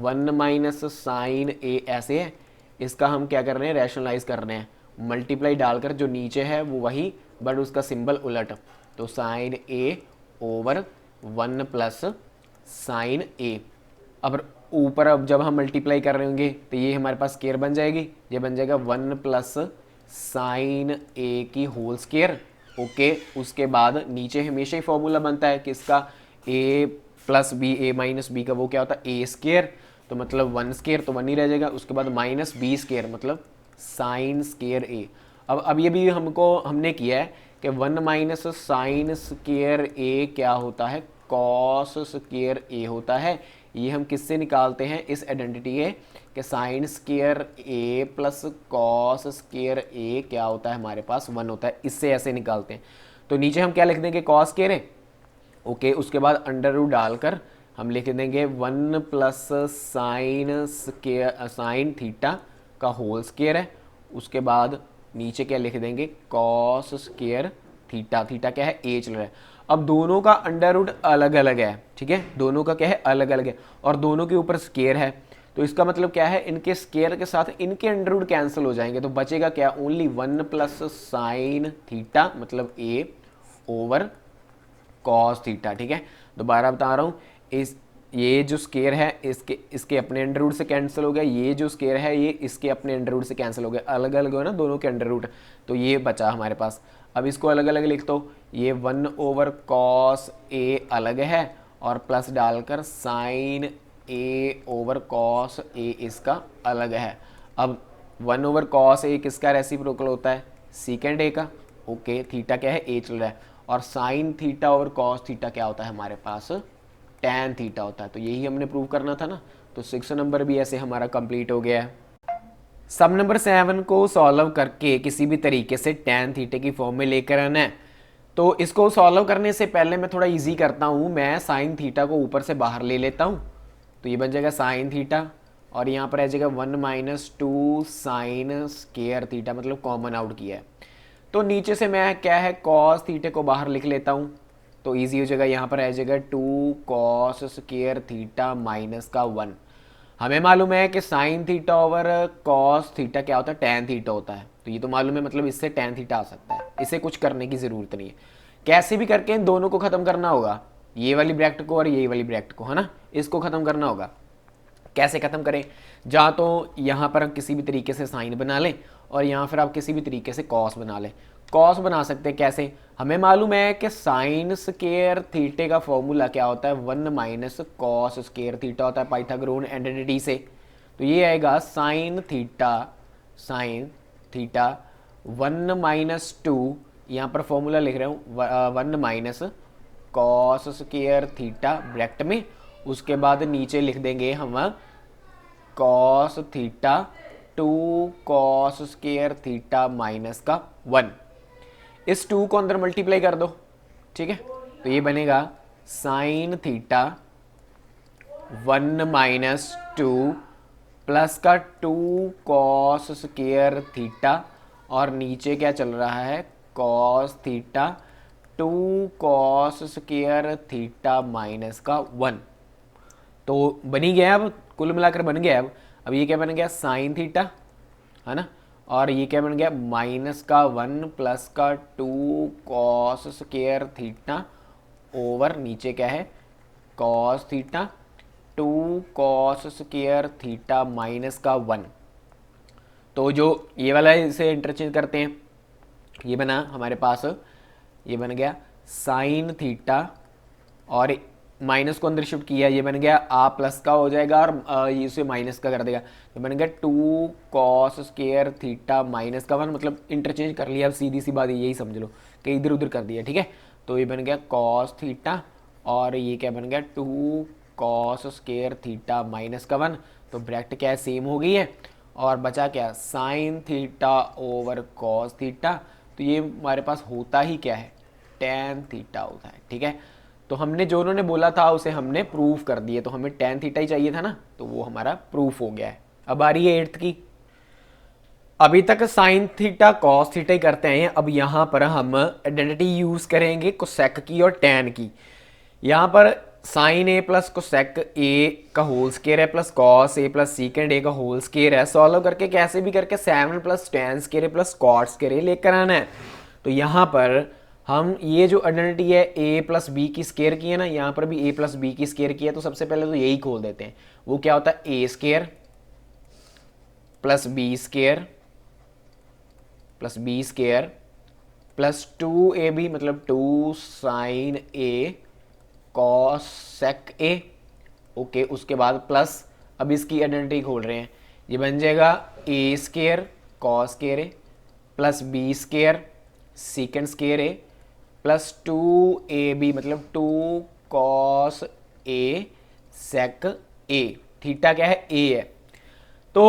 1 minus sine ए ऐसे है, इसका हम क्या कर रहे हैं, रैशनलाइज कर रहे हैं। मल्टीप्लाई डालकर जो नीचे है वो वही बट उसका सिंबल उलट, तो sign A over 1 plus sine ए। अब ऊपर अब जब हम मल्टीप्लाई कर रहे होंगे तो ये हमारे पास स्केयर बन जाएगी, ये बन जाएगा 1 प्लस साइन ए की होल स्केयर। ओके, उसके बाद नीचे हमेशा ही फॉर्मूला बनता है किसका, ए प्लस बी, ए माइनस बी का वो क्या होता है ए स्केयर, तो मतलब 1 स्केयर तो 1 ही रह जाएगा। उसके बाद माइनस बी स्केयर मतलब साइन स्केयर ए। अब ये भी हमने किया है कि 1 माइनस साइन स्केयर ए क्या होता है, कॉस स्केयर ए होता है। ये हम किससे निकालते हैं, इस आइडेंटिटी है कि साइन स्केयर ए प्लस कॉस स्केयर ए क्या होता है हमारे पास 1 होता है, इससे ऐसे निकालते हैं। तो नीचे हम क्या लिख देंगे, कॉस स्केयर है। ओके, उसके बाद अंडर रूट डालकर हम लिख देंगे 1 प्लस साइन थीटा का होल स्केयर है। उसके बाद नीचे क्या लिख देंगे, कॉस स्केयर थीटा, थीटा क्या है ए चल रहा है। अब दोनों का अंडर रूट अलग अलग है, ठीक है, दोनों का क्या है अलग अलग है, और दोनों के ऊपर स्केयर है। तो इसका मतलब क्या है, इनके स्केयर के साथ इनके अंडर रूट कैंसिल हो जाएंगे, तो बचेगा क्या, ओनली 1 प्लस साइन थीटा मतलब ए ओवर कॉस थीटा। ठीक है, दोबारा बता रहा हूँ, ये जो स्केयर है इसके अपने अंडर रूट से कैंसिल हो गया, ये जो स्केयर है ये इसके अपने अंडर रूट से कैंसिल हो गया, अलग अलग हो ना दोनों के अंडर रूट, तो ये बचा हमारे पास। अब इसको अलग अलग लिख दो, ये 1 ओवर कॉस ए अलग है और प्लस डालकर साइन ए ओवर कॉस ए इसका अलग है। अब 1 ओवर कॉस ए किसका रेसिप्रोकल होता है, सीकेंड ए का। ओके, थीटा क्या है ए चल रहा है, और sign theta over cos theta क्या होता है हमारे पास, टैन थीटा होता है। तो यही हमने प्रूव करना था ना, तो 6 नंबर भी ऐसे हमारा कंप्लीट हो गया है। सम नंबर 7 को सॉल्व करके किसी भी तरीके से टैन थीटे की फॉर्म में लेकर आना है। तो इसको सॉल्व करने से पहले मैं थोड़ा इजी करता हूँ, मैं साइन थीटा को ऊपर से बाहर ले लेता हूँ, तो ये बन जाएगा साइन थीटा, और यहाँ पर आ जाएगा 1 माइनस 2 साइन स्केयर थीटा, मतलब कॉमन आउट किया है। तो नीचे से मैं क्या है कॉस थीटे को बाहर लिख लेता हूँ, तो इजी हो जाएगा, यहाँ पर आ जाएगा 2 कॉस स्केयर थीटा माइनस का 1। हमें मालूम है कि sign theta over cos theta क्या होता है, टैन थीटा होता है, तो ये तो मालूम है, मतलब इससे टैन थीटा आ सकता है, इसे कुछ करने की ज़रूरत नहीं है। कैसे भी करके इन दोनों को ख़त्म करना होगा, ये वाली ब्रैकेट को और ये वाली ब्रैकेट को, है ना, इसको ख़त्म करना होगा। कैसे ख़त्म करें, या तो यहाँ पर हम किसी भी तरीके से साइन बना लें, और यहाँ फिर आप किसी भी तरीके से कॉस बना लें। कॉस बना सकते हैं कैसे, हमें मालूम है कि साइन स्केयर थीटे का फॉर्मूला क्या होता है, 1 माइनस कॉस स्केयर थीटा होता है पाइथागोरन आइडेंटिटी से। तो ये आएगा साइन थीटा 1 माइनस 2, यहाँ पर फॉर्मूला लिख रहा हूँ 1 minus cos square theta bracket में, उसके बाद नीचे लिख देंगे हम cos theta 2 cos square theta minus का 1। इस 2 को अंदर मल्टीप्लाई कर दो, ठीक है, तो ये बनेगा साइन थीटा 1 माइनस 2 प्लस का 2 कॉस स्केयर थीटा, और नीचे क्या चल रहा है cos theta 2 cos square theta minus का 1। तो बनी गया, अब कुल मिलाकर बन गया अब ये क्या बन गया साइन थीटा, है ना, और ये क्या बन गया -1 प्लस का 2 कॉस स्क्वायर थीटा ओवर नीचे क्या है cos theta 2 cos square theta -1। तो जो ये वाला इसे इंटरचेंज करते हैं, ये बना हमारे पास, ये बन गया साइन थीटा और माइनस को अंदर शिफ्ट किया, ये बन गया आ प्लस का हो जाएगा और ये इसे माइनस का कर देगा, ये बन गया 2 कॉस स्क्वायर थीटा -1, मतलब इंटरचेंज कर लिया। अब सीधी सी बात यही समझ लो कि इधर उधर कर दिया, ठीक है। तो ये बन गया कॉस थीटा और ये क्या बन गया 2 कॉस स्क्वायर थीटा -1, तो ब्रैकेट क्या है सेम हो गई है और बचा क्या sign theta over cos theta. तो ये हमारे पास होता ही क्या है टेन थीटा होता है, ठीक है। तो हमने जो उन्होंने बोला था उसे हमने प्रूफ कर दिए, तो हमें टेन थीटा ही चाहिए था ना, तो वो हमारा प्रूफ हो गया है। अब आ रही है 8th की। अभी तक साइन थीटा कॉस थीटा ही करते हैं, अब यहाँ पर हम आइडेंटिटी यूज करेंगे कोसेक की और टेन की। यहाँ पर sine A plus cosec A का होल स्क्वायर है plus cos A plus secant A का होल स्क्वायर है। सॉल्व करके कैसे भी करके 7 plus tan square plus cot square लेकर आना है। तो यहाँ पर हम ये जो आइडेंटिटी है ए प्लस बी की स्क्वायर की है ना, यहाँ पर भी ए प्लस बी की स्क्वायर की है, तो सबसे पहले तो यही खोल देते हैं। वो क्या होता है A square plus B square plus B square plus 2ab मतलब 2 sine A cosec A, okay. उसके बाद प्लस अब इसकी आइडेंटिटी खोल रहे हैं, ये बन जाएगा A square cos square A plus B square secant square A plus 2ab मतलब 2 कॉस ए सेक ए, थीटा क्या है ए है। तो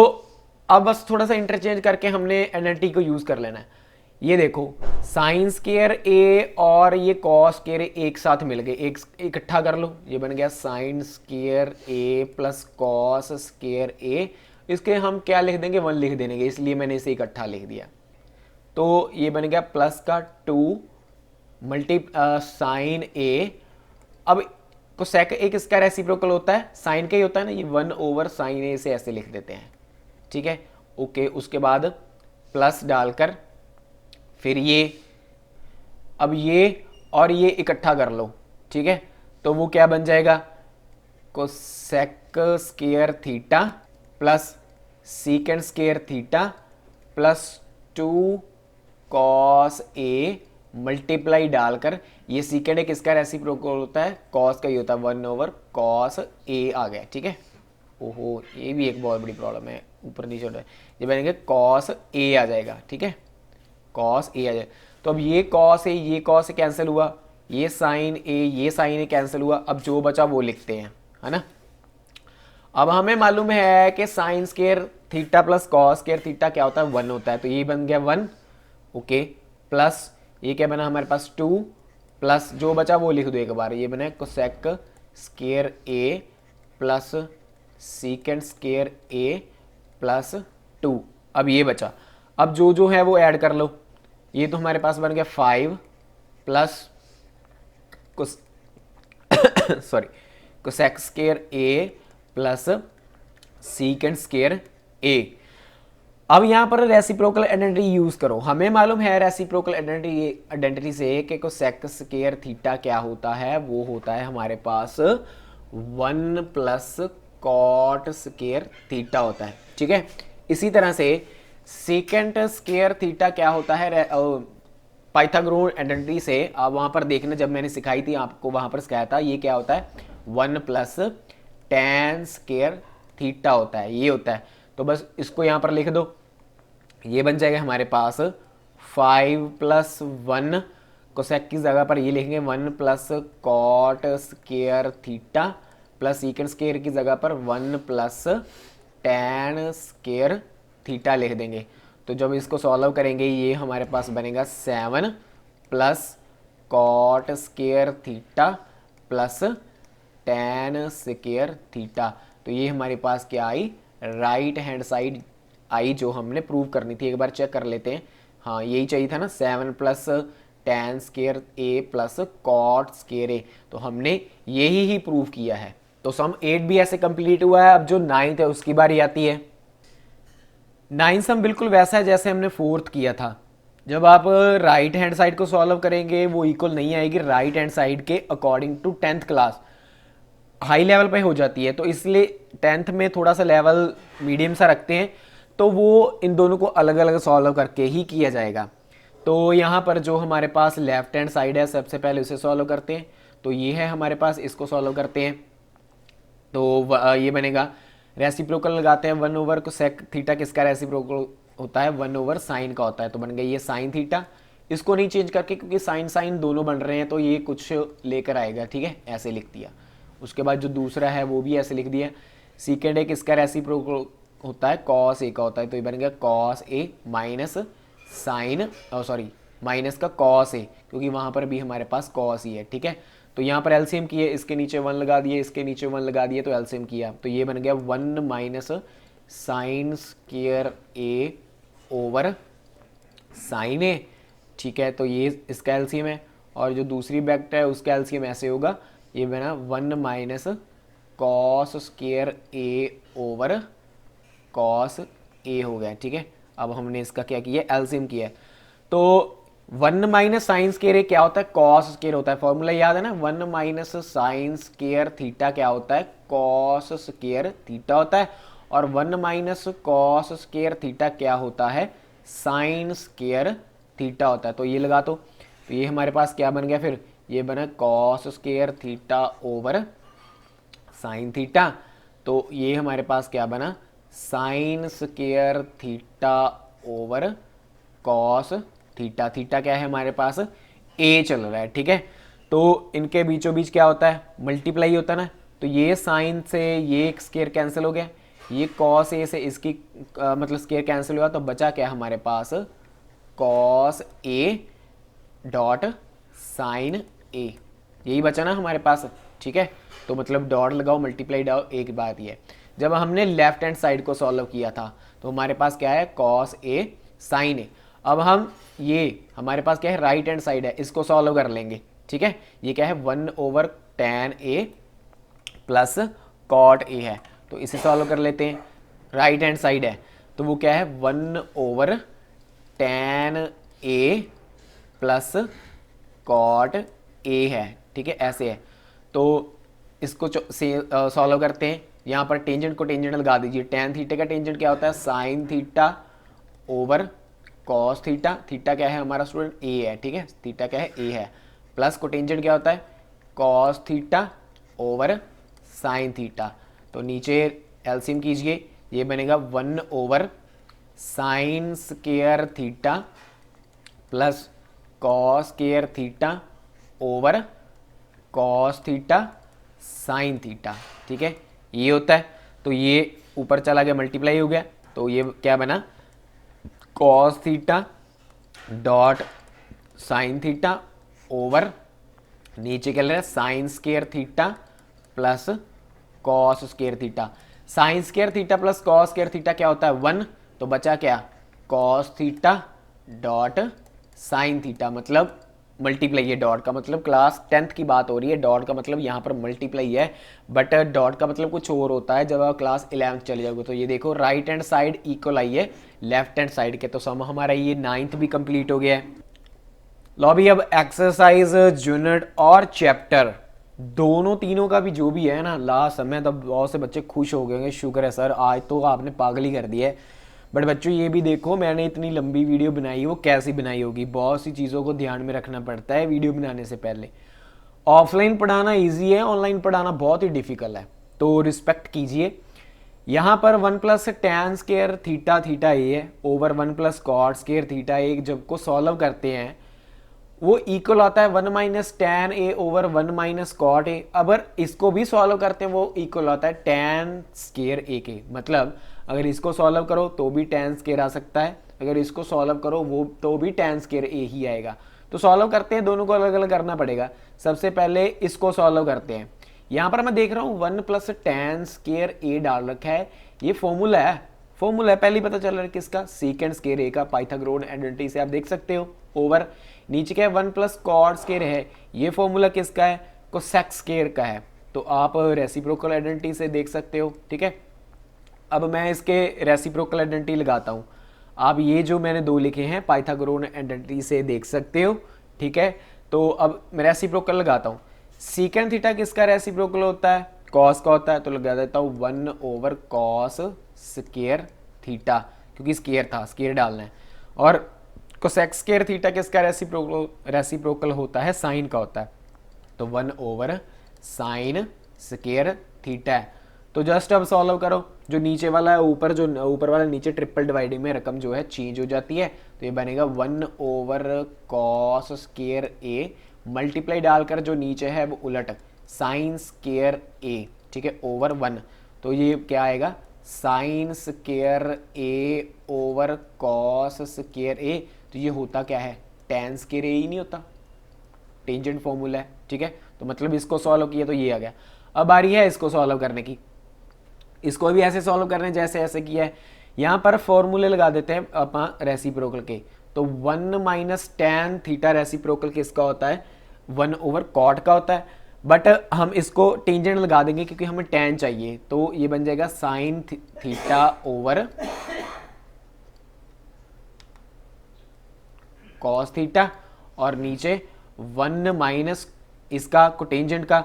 अब बस थोड़ा सा इंटरचेंज करके हमने आइडेंटिटी को यूज कर लेना है। ये देखो साइन स्क्वायर ए और ये कॉस स्क्वायर ए एक साथ मिल गए, एक इकट्ठा कर लो, ये बन गया sign square A plus cos square ए। इसके हम क्या लिख देंगे 1 लिख देंगे, इसलिए मैंने इसे इकट्ठा लिख दिया। तो ये बन गया प्लस का 2 मल्टी साइन ए। अब कोसेक ए किसका रेसिप्रोकल होता है साइन का ही होता है ना, ये 1 ओवर साइन ए से ऐसे लिख देते हैं, ठीक है, ओके। उसके बाद प्लस डालकर फिर ये अब ये और ये इकट्ठा कर लो, ठीक है। तो वो क्या बन जाएगा cosec square theta plus secant square theta plus 2 cos A multiply डालकर, ये सीकेंड ए किसका रेसिप्रोकल होता है कॉस का ही होता है 1 ओवर कॉस ए आ गया, ठीक है। ओहो ये भी एक बहुत बड़ी प्रॉब्लम है, ऊपर नीचे होता है, ये बनेंगे कॉस ए आ जाएगा, ठीक है, कॉस ए आ जाएगा। तो अब ये कॉस ए ये कॉस ए कैंसिल हुआ, ये साइन ए कैंसिल हुआ, अब जो बचा वो लिखते हैं, है ना। अब हमें मालूम है कि sine square theta plus cos square theta क्या होता है 1 होता है, तो ये बन गया 1, ओके। प्लस ये क्या बना हमारे पास 2 प्लस जो बचा वो लिख दो एक बार, ये बना cosec square A plus secant square A plus 2। अब ये बचा, अब जो जो है वो ऐड कर लो, ये तो हमारे पास बन गया 5 plus sorry cosec square A plus secant square ए। अब यहाँ पर रेसिप्रोकल आइडेंटिटी यूज करो, हमें मालूम है रेसिप्रोकल आइडेंटिटी से कि कोसेक स्क्वायर थीटा क्या होता है, वो होता है हमारे पास 1 प्लस कॉट स्क्वायर थीटा होता है, ठीक है। इसी तरह से सेकेंड स्क्वायर थीटा क्या होता है पाइथागोरस आइडेंटिटी से, आप वहां पर देखना जब मैंने सिखाई थी आपको वहां पर सिखाया था, ये क्या होता है 1 प्लस टेन स्क्वायर थीटा होता है, ये होता है। तो बस इसको यहाँ पर लिख दो, ये बन जाएगा हमारे पास 5 प्लस 1 कोसेक की जगह पर ये लिखेंगे 1 plus cot square theta plus secant square की जगह पर 1 प्लस टेन स्क्वायर थीटा लिख देंगे। तो जब इसको सॉल्व करेंगे ये हमारे पास बनेगा 7 plus cot square theta plus tan square theta. तो ये हमारे पास क्या आई राइट हैंड साइड आई, जो हमने प्रूव करनी थी। एक बार चेक कर लेते हैं, हाँ यही चाहिए था ना 7 plus tan square A plus cot square ए, तो हमने यही ही प्रूव किया है। तो सम 8 भी ऐसे कंप्लीट हुआ है। अब जो 9th है उसकी बारी आती है। 9 सम बिल्कुल वैसा है जैसे हमने 4th किया था। जब आप राइट हैंड साइड को सॉल्व करेंगे वो इक्वल नहीं आएगी राइट हैंड साइड के according to 10th class, high level पे हो जाती है। तो इसलिए 10th में थोड़ा सा लेवल मीडियम सा रखते हैं, तो वो इन दोनों को अलग अलग सॉल्व करके ही किया जाएगा। तो यहाँ पर जो हमारे पास लेफ्ट हैंड साइड है सबसे पहले उसे सॉल्व करते हैं। तो ये है हमारे पास, इसको सॉल्व करते हैं। तो ये बनेगा, रेसिप्रोकल लगाते हैं 1 ओवर को सेक थीटा किसका रेसिप्रोकल होता है 1 ओवर साइन का होता है। तो बन गया ये साइन थीटा। इसको नहीं चेंज करके क्योंकि साइन साइन दोनों बन रहे हैं तो ये कुछ लेकर आएगा, ठीक है, ऐसे लिख दिया। उसके बाद जो दूसरा है वो भी ऐसे लिख दिया। सीकेंड है किसका रेसिप्रोकल होता है कॉस ए का होता है। तो ये बन गया cos A minus sign, sorry minus का कॉस ए, क्योंकि वहाँ पर भी हमारे पास कॉस ही है, ठीक है। तो यहाँ पर एलसीएम किए, इसके नीचे 1 लगा दिए, इसके नीचे 1 लगा दिए, तो एलसीएम किया तो ये बन गया 1 minus sign square A over sign ए, ठीक है। तो ये इसका एलसीएम है। और जो दूसरी ब्रैकेट है उसका एलसीएम ऐसे होगा, ये बना 1 minus cos square A over cos ए हो गया, ठीक है। अब हमने इसका क्या किया एलसीएम किया है। तो 1 माइनस साइन स्क्वायर ए क्या होता है कॉस स्क्वायर होता है, फॉर्मूला याद है ना। 1 माइनस साइन स्क्वायर थीटा क्या होता है कॉस स्क्वायर थीटा होता है। और 1 माइनस कॉस स्क्वायर थीटा क्या होता है साइन स्क्वायर थीटा होता है। तो ये लगा तो ये हमारे पास क्या बन गया फिर, ये बना cos square theta over sine theta. तो ये हमारे पास क्या बना sine square theta over cos theta. Theta क्या है हमारे पास ए चल रहा है, ठीक है। तो इनके बीचों बीच क्या होता है मल्टीप्लाई होता है ना। तो ये साइन से ये एक स्क्वायर कैंसिल हो गया, ये कॉस ए से इसकी मतलब स्क्वायर कैंसिल हुआ, तो बचा क्या हमारे पास कॉस ए डॉट साइन ए, यही बचा ना हमारे पास, ठीक है। तो मतलब डॉट लगाओ मल्टीप्लाई डाओ, एक बात ये है। जब हमने लेफ्ट हैंड साइड को सॉल्व किया था तो हमारे पास क्या है कॉस ए साइन ए। अब हम ये हमारे पास क्या है राइट हैंड साइड है, इसको सॉल्व कर लेंगे, ठीक है। ये क्या है 1 over tan A plus cot A है, तो इसे सॉल्व कर लेते हैं। राइट हैंड साइड है तो वो क्या है 1 over tan A plus cot A है, ठीक है, ऐसे है। तो इसको सॉल्व करते हैं। यहाँ पर टेंजेंट को टेंजेंट लगा दीजिए। tan थीटा का टेंजेंट क्या होता है sign theta over cos theta. Theta क्या है हमारा स्टूडेंट ए है, ठीक है, थीटा क्या है ए है। प्लस कोटेंजेंट क्या होता है cos theta over sine theta. तो नीचे एलसीएम कीजिए, ये बनेगा 1 over sine square theta plus cos square theta over cos theta sine theta, ठीक है, ये होता है। तो ये ऊपर चला गया मल्टीप्लाई हो गया, तो ये क्या बना cos theta dot sign theta over नीचे क्या ले रहा है sine square theta plus cos square theta. Sine square theta plus cos square theta क्या होता है 1, तो बचा क्या cos theta dot sine theta, मतलब मल्टीप्लाई है। डॉट का मतलब क्लास 10th की बात हो रही है, डॉट का मतलब यहाँ पर मल्टीप्लाई है, बट डॉट का मतलब कुछ और होता है जब आप क्लास 11th चले जाओगे। तो ये देखो राइट हैंड साइड इक्वल आई है लेफ्ट हैंड साइड के, तो सम हमारा ये 9th भी कंप्लीट हो गया है। लो अभी अब एक्सरसाइज यूनिट और चैप्टर दोनों तीनों का भी जो भी है ना लास्ट समय, तब बहुत से बच्चे खुश हो गए होंगे, शुक्र है सर आज तो आपने पागल ही कर दिया है। बट बच्चों ये भी देखो मैंने इतनी लंबी वीडियो बनाई, वो कैसी बनाई होगी, बहुत सी चीज़ों को ध्यान में रखना पड़ता है वीडियो बनाने से पहले। ऑफलाइन पढ़ाना इजी है, ऑनलाइन पढ़ाना बहुत ही डिफिकल्ट है, तो रिस्पेक्ट कीजिए। यहाँ पर 1 plus tan square theta theta A है over 1 plus cot square theta A, जब को सॉल्व करते हैं वो इक्वल आता है 1 minus tan A over 1 minus cot A. अगर इसको भी सॉल्व करते हैं वो इक्वल आता है टैन स्क्वायर ए के, मतलब अगर इसको सॉल्व करो तो भी टैन स्क्वायर आ सकता है, अगर इसको सॉल्व करो वो तो भी टैन स्क्वायर ए ही आएगा। तो सॉल्व करते हैं, दोनों को अलग अलग करना पड़ेगा। सबसे पहले इसको सॉल्व करते हैं। यहाँ पर मैं देख रहा हूँ 1 प्लस टैन स्क्वायर ए डाल रखा है, ये फॉर्मूला है, फॉर्मूला है पहले पता चल रहा है किसका सेकंड स्क्वायर ए का, पाइथागोरस आइडेंटिटी से आप देख सकते हो। ओवर नीचे क्या है 1 प्लस कॉट स्क्वायर है, ये फॉर्मूला किसका है कोसेक स्क्वायर का है, तो आप रेसिप्रोकल आइडेंटिटी से देख सकते हो, ठीक है। अब मैं इसके रेसिप्रोकल आइडेंटिटी लगाता हूँ। आप ये जो मैंने दो लिखे हैं पाइथागोरन आइडेंटिटी से देख सकते हो, ठीक है। तो अब मैं रेसिप्रोकल लगाता हूँ। सीकेंड थीटा किसका रेसिप्रोकल होता है? कॉस का होता है, तो लगा देता हूँ 1 ओवर कॉस स्केयर थीटा, क्योंकि स्केयर था, स्केयर डालना है। और कोसेक स्केयर थीटा किसका रेसिप्रोकल होता है? साइन का होता है, तो 1 ओवर साइन स्केयर थीटा है। तो जस्ट अब सॉल्व करो, जो नीचे वाला है ऊपर, जो ऊपर वाला नीचे ट्रिपल डिवाइडिंग में रकम जो है चेंज हो जाती है, तो ये बनेगा 1 ओवर कॉस स्केयर ए मल्टीप्लाई डालकर जो नीचे है वो उलट साइन स्केयर ए, ठीक है, ओवर 1। तो ये क्या आएगा? साइन स्केयर ए ओवर कॉस स्केयर ए। तो ये होता क्या है? टेन स्केयर ए ही नहीं होता, टेंजेंट फॉर्मूला है, ठीक है। तो मतलब इसको सॉल्व किया तो ये आ गया। अब बारी है इसको सॉल्व करने की। इसको भी ऐसे सॉल्व करने जैसे ऐसे किया है। यहाँ पर फॉर्मूले लगा देते हैं अपन रेसिप्रोकल के। तो 1 माइनस टेन थीटा रेसिप्रोकल किसका होता है? 1 ओवर कॉट का होता है। बट हम इसको टेंजेंट लगा देंगे क्योंकि हमें टेन चाहिए, तो ये बन जाएगा sign theta over cos theta, और नीचे 1 माइनस इसका कोटेंजेंट का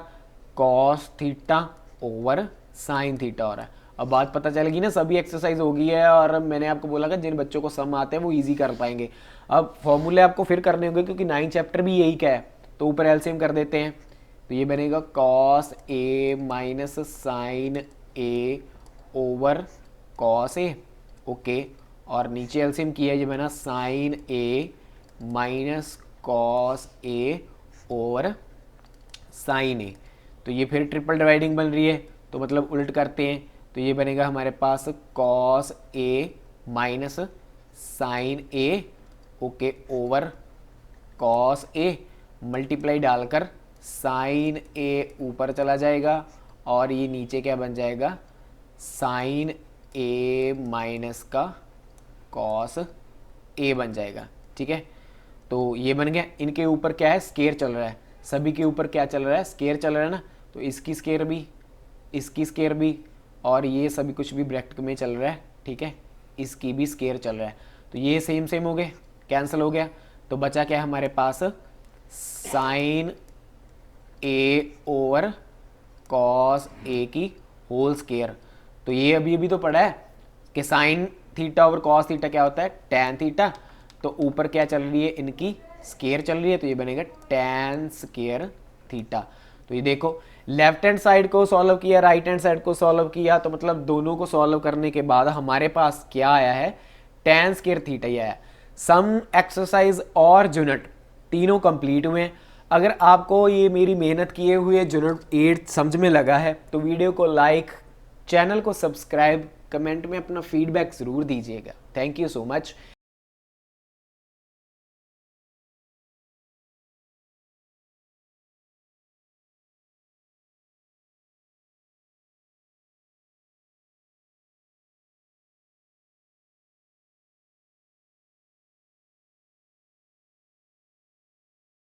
cos theta over sine theta हो रहा है। अब बात पता चलेगी ना, सभी एक्सरसाइज हो गई है, और मैंने आपको बोला कि जिन बच्चों को सम आते हैं वो इजी कर पाएंगे। अब फॉर्मूले आपको फिर करने होंगे क्योंकि 9 चैप्टर भी यही का है। तो ऊपर एलसीएम कर देते हैं, तो ये बनेगा cos A minus sine A over cos A, okay. और नीचे एलसीएम किया है, ये बना sign A minus cos A over sign A. तो ये फिर ट्रिपल डिवाइडिंग बन रही है, तो मतलब उल्ट करते हैं, तो ये बनेगा हमारे पास cos A minus sine A, okay, over cos A multiply डालकर साइन ए ऊपर चला जाएगा, और ये नीचे क्या बन जाएगा? साइन ए माइनस का कॉस ए बन जाएगा, ठीक है। तो ये बन गया। इनके ऊपर क्या है? स्केयर चल रहा है, सभी के ऊपर क्या चल रहा है? स्केयर चल रहा है ना। तो इसकी स्केयर भी, इसकी स्केयर भी, और ये सभी कुछ भी ब्रैकेट में चल रहा है, ठीक है, इसकी भी स्केयर चल रहा है। तो ये सेम सेम हो गए, कैंसिल हो गया। तो बचा क्या हमारे पास? साइन ए ओवर कॉस ए की होल स्केयर। तो ये अभी अभी तो पढ़ा है कि sign theta over cos theta क्या होता है? Tan theta. तो ऊपर क्या चल रही है? इनकी स्केयर चल रही है, तो ये बनेगा टैन स्केयर थीटा। तो ये देखो, लेफ्ट हैंड साइड को सॉल्व किया, राइट हैंड साइड को सॉल्व किया, तो मतलब दोनों को सॉल्व करने के बाद हमारे पास क्या आया है? टैन स्केयर थीटा ही आया। सम, एक्सरसाइज और यूनिट तीनों कंप्लीट हुए हैं। अगर आपको ये मेरी मेहनत किए हुए यूनिट 8 समझ में लगा है तो वीडियो को लाइक, चैनल को सब्सक्राइब, कमेंट में अपना फीडबैक ज़रूर दीजिएगा। Thank you so much.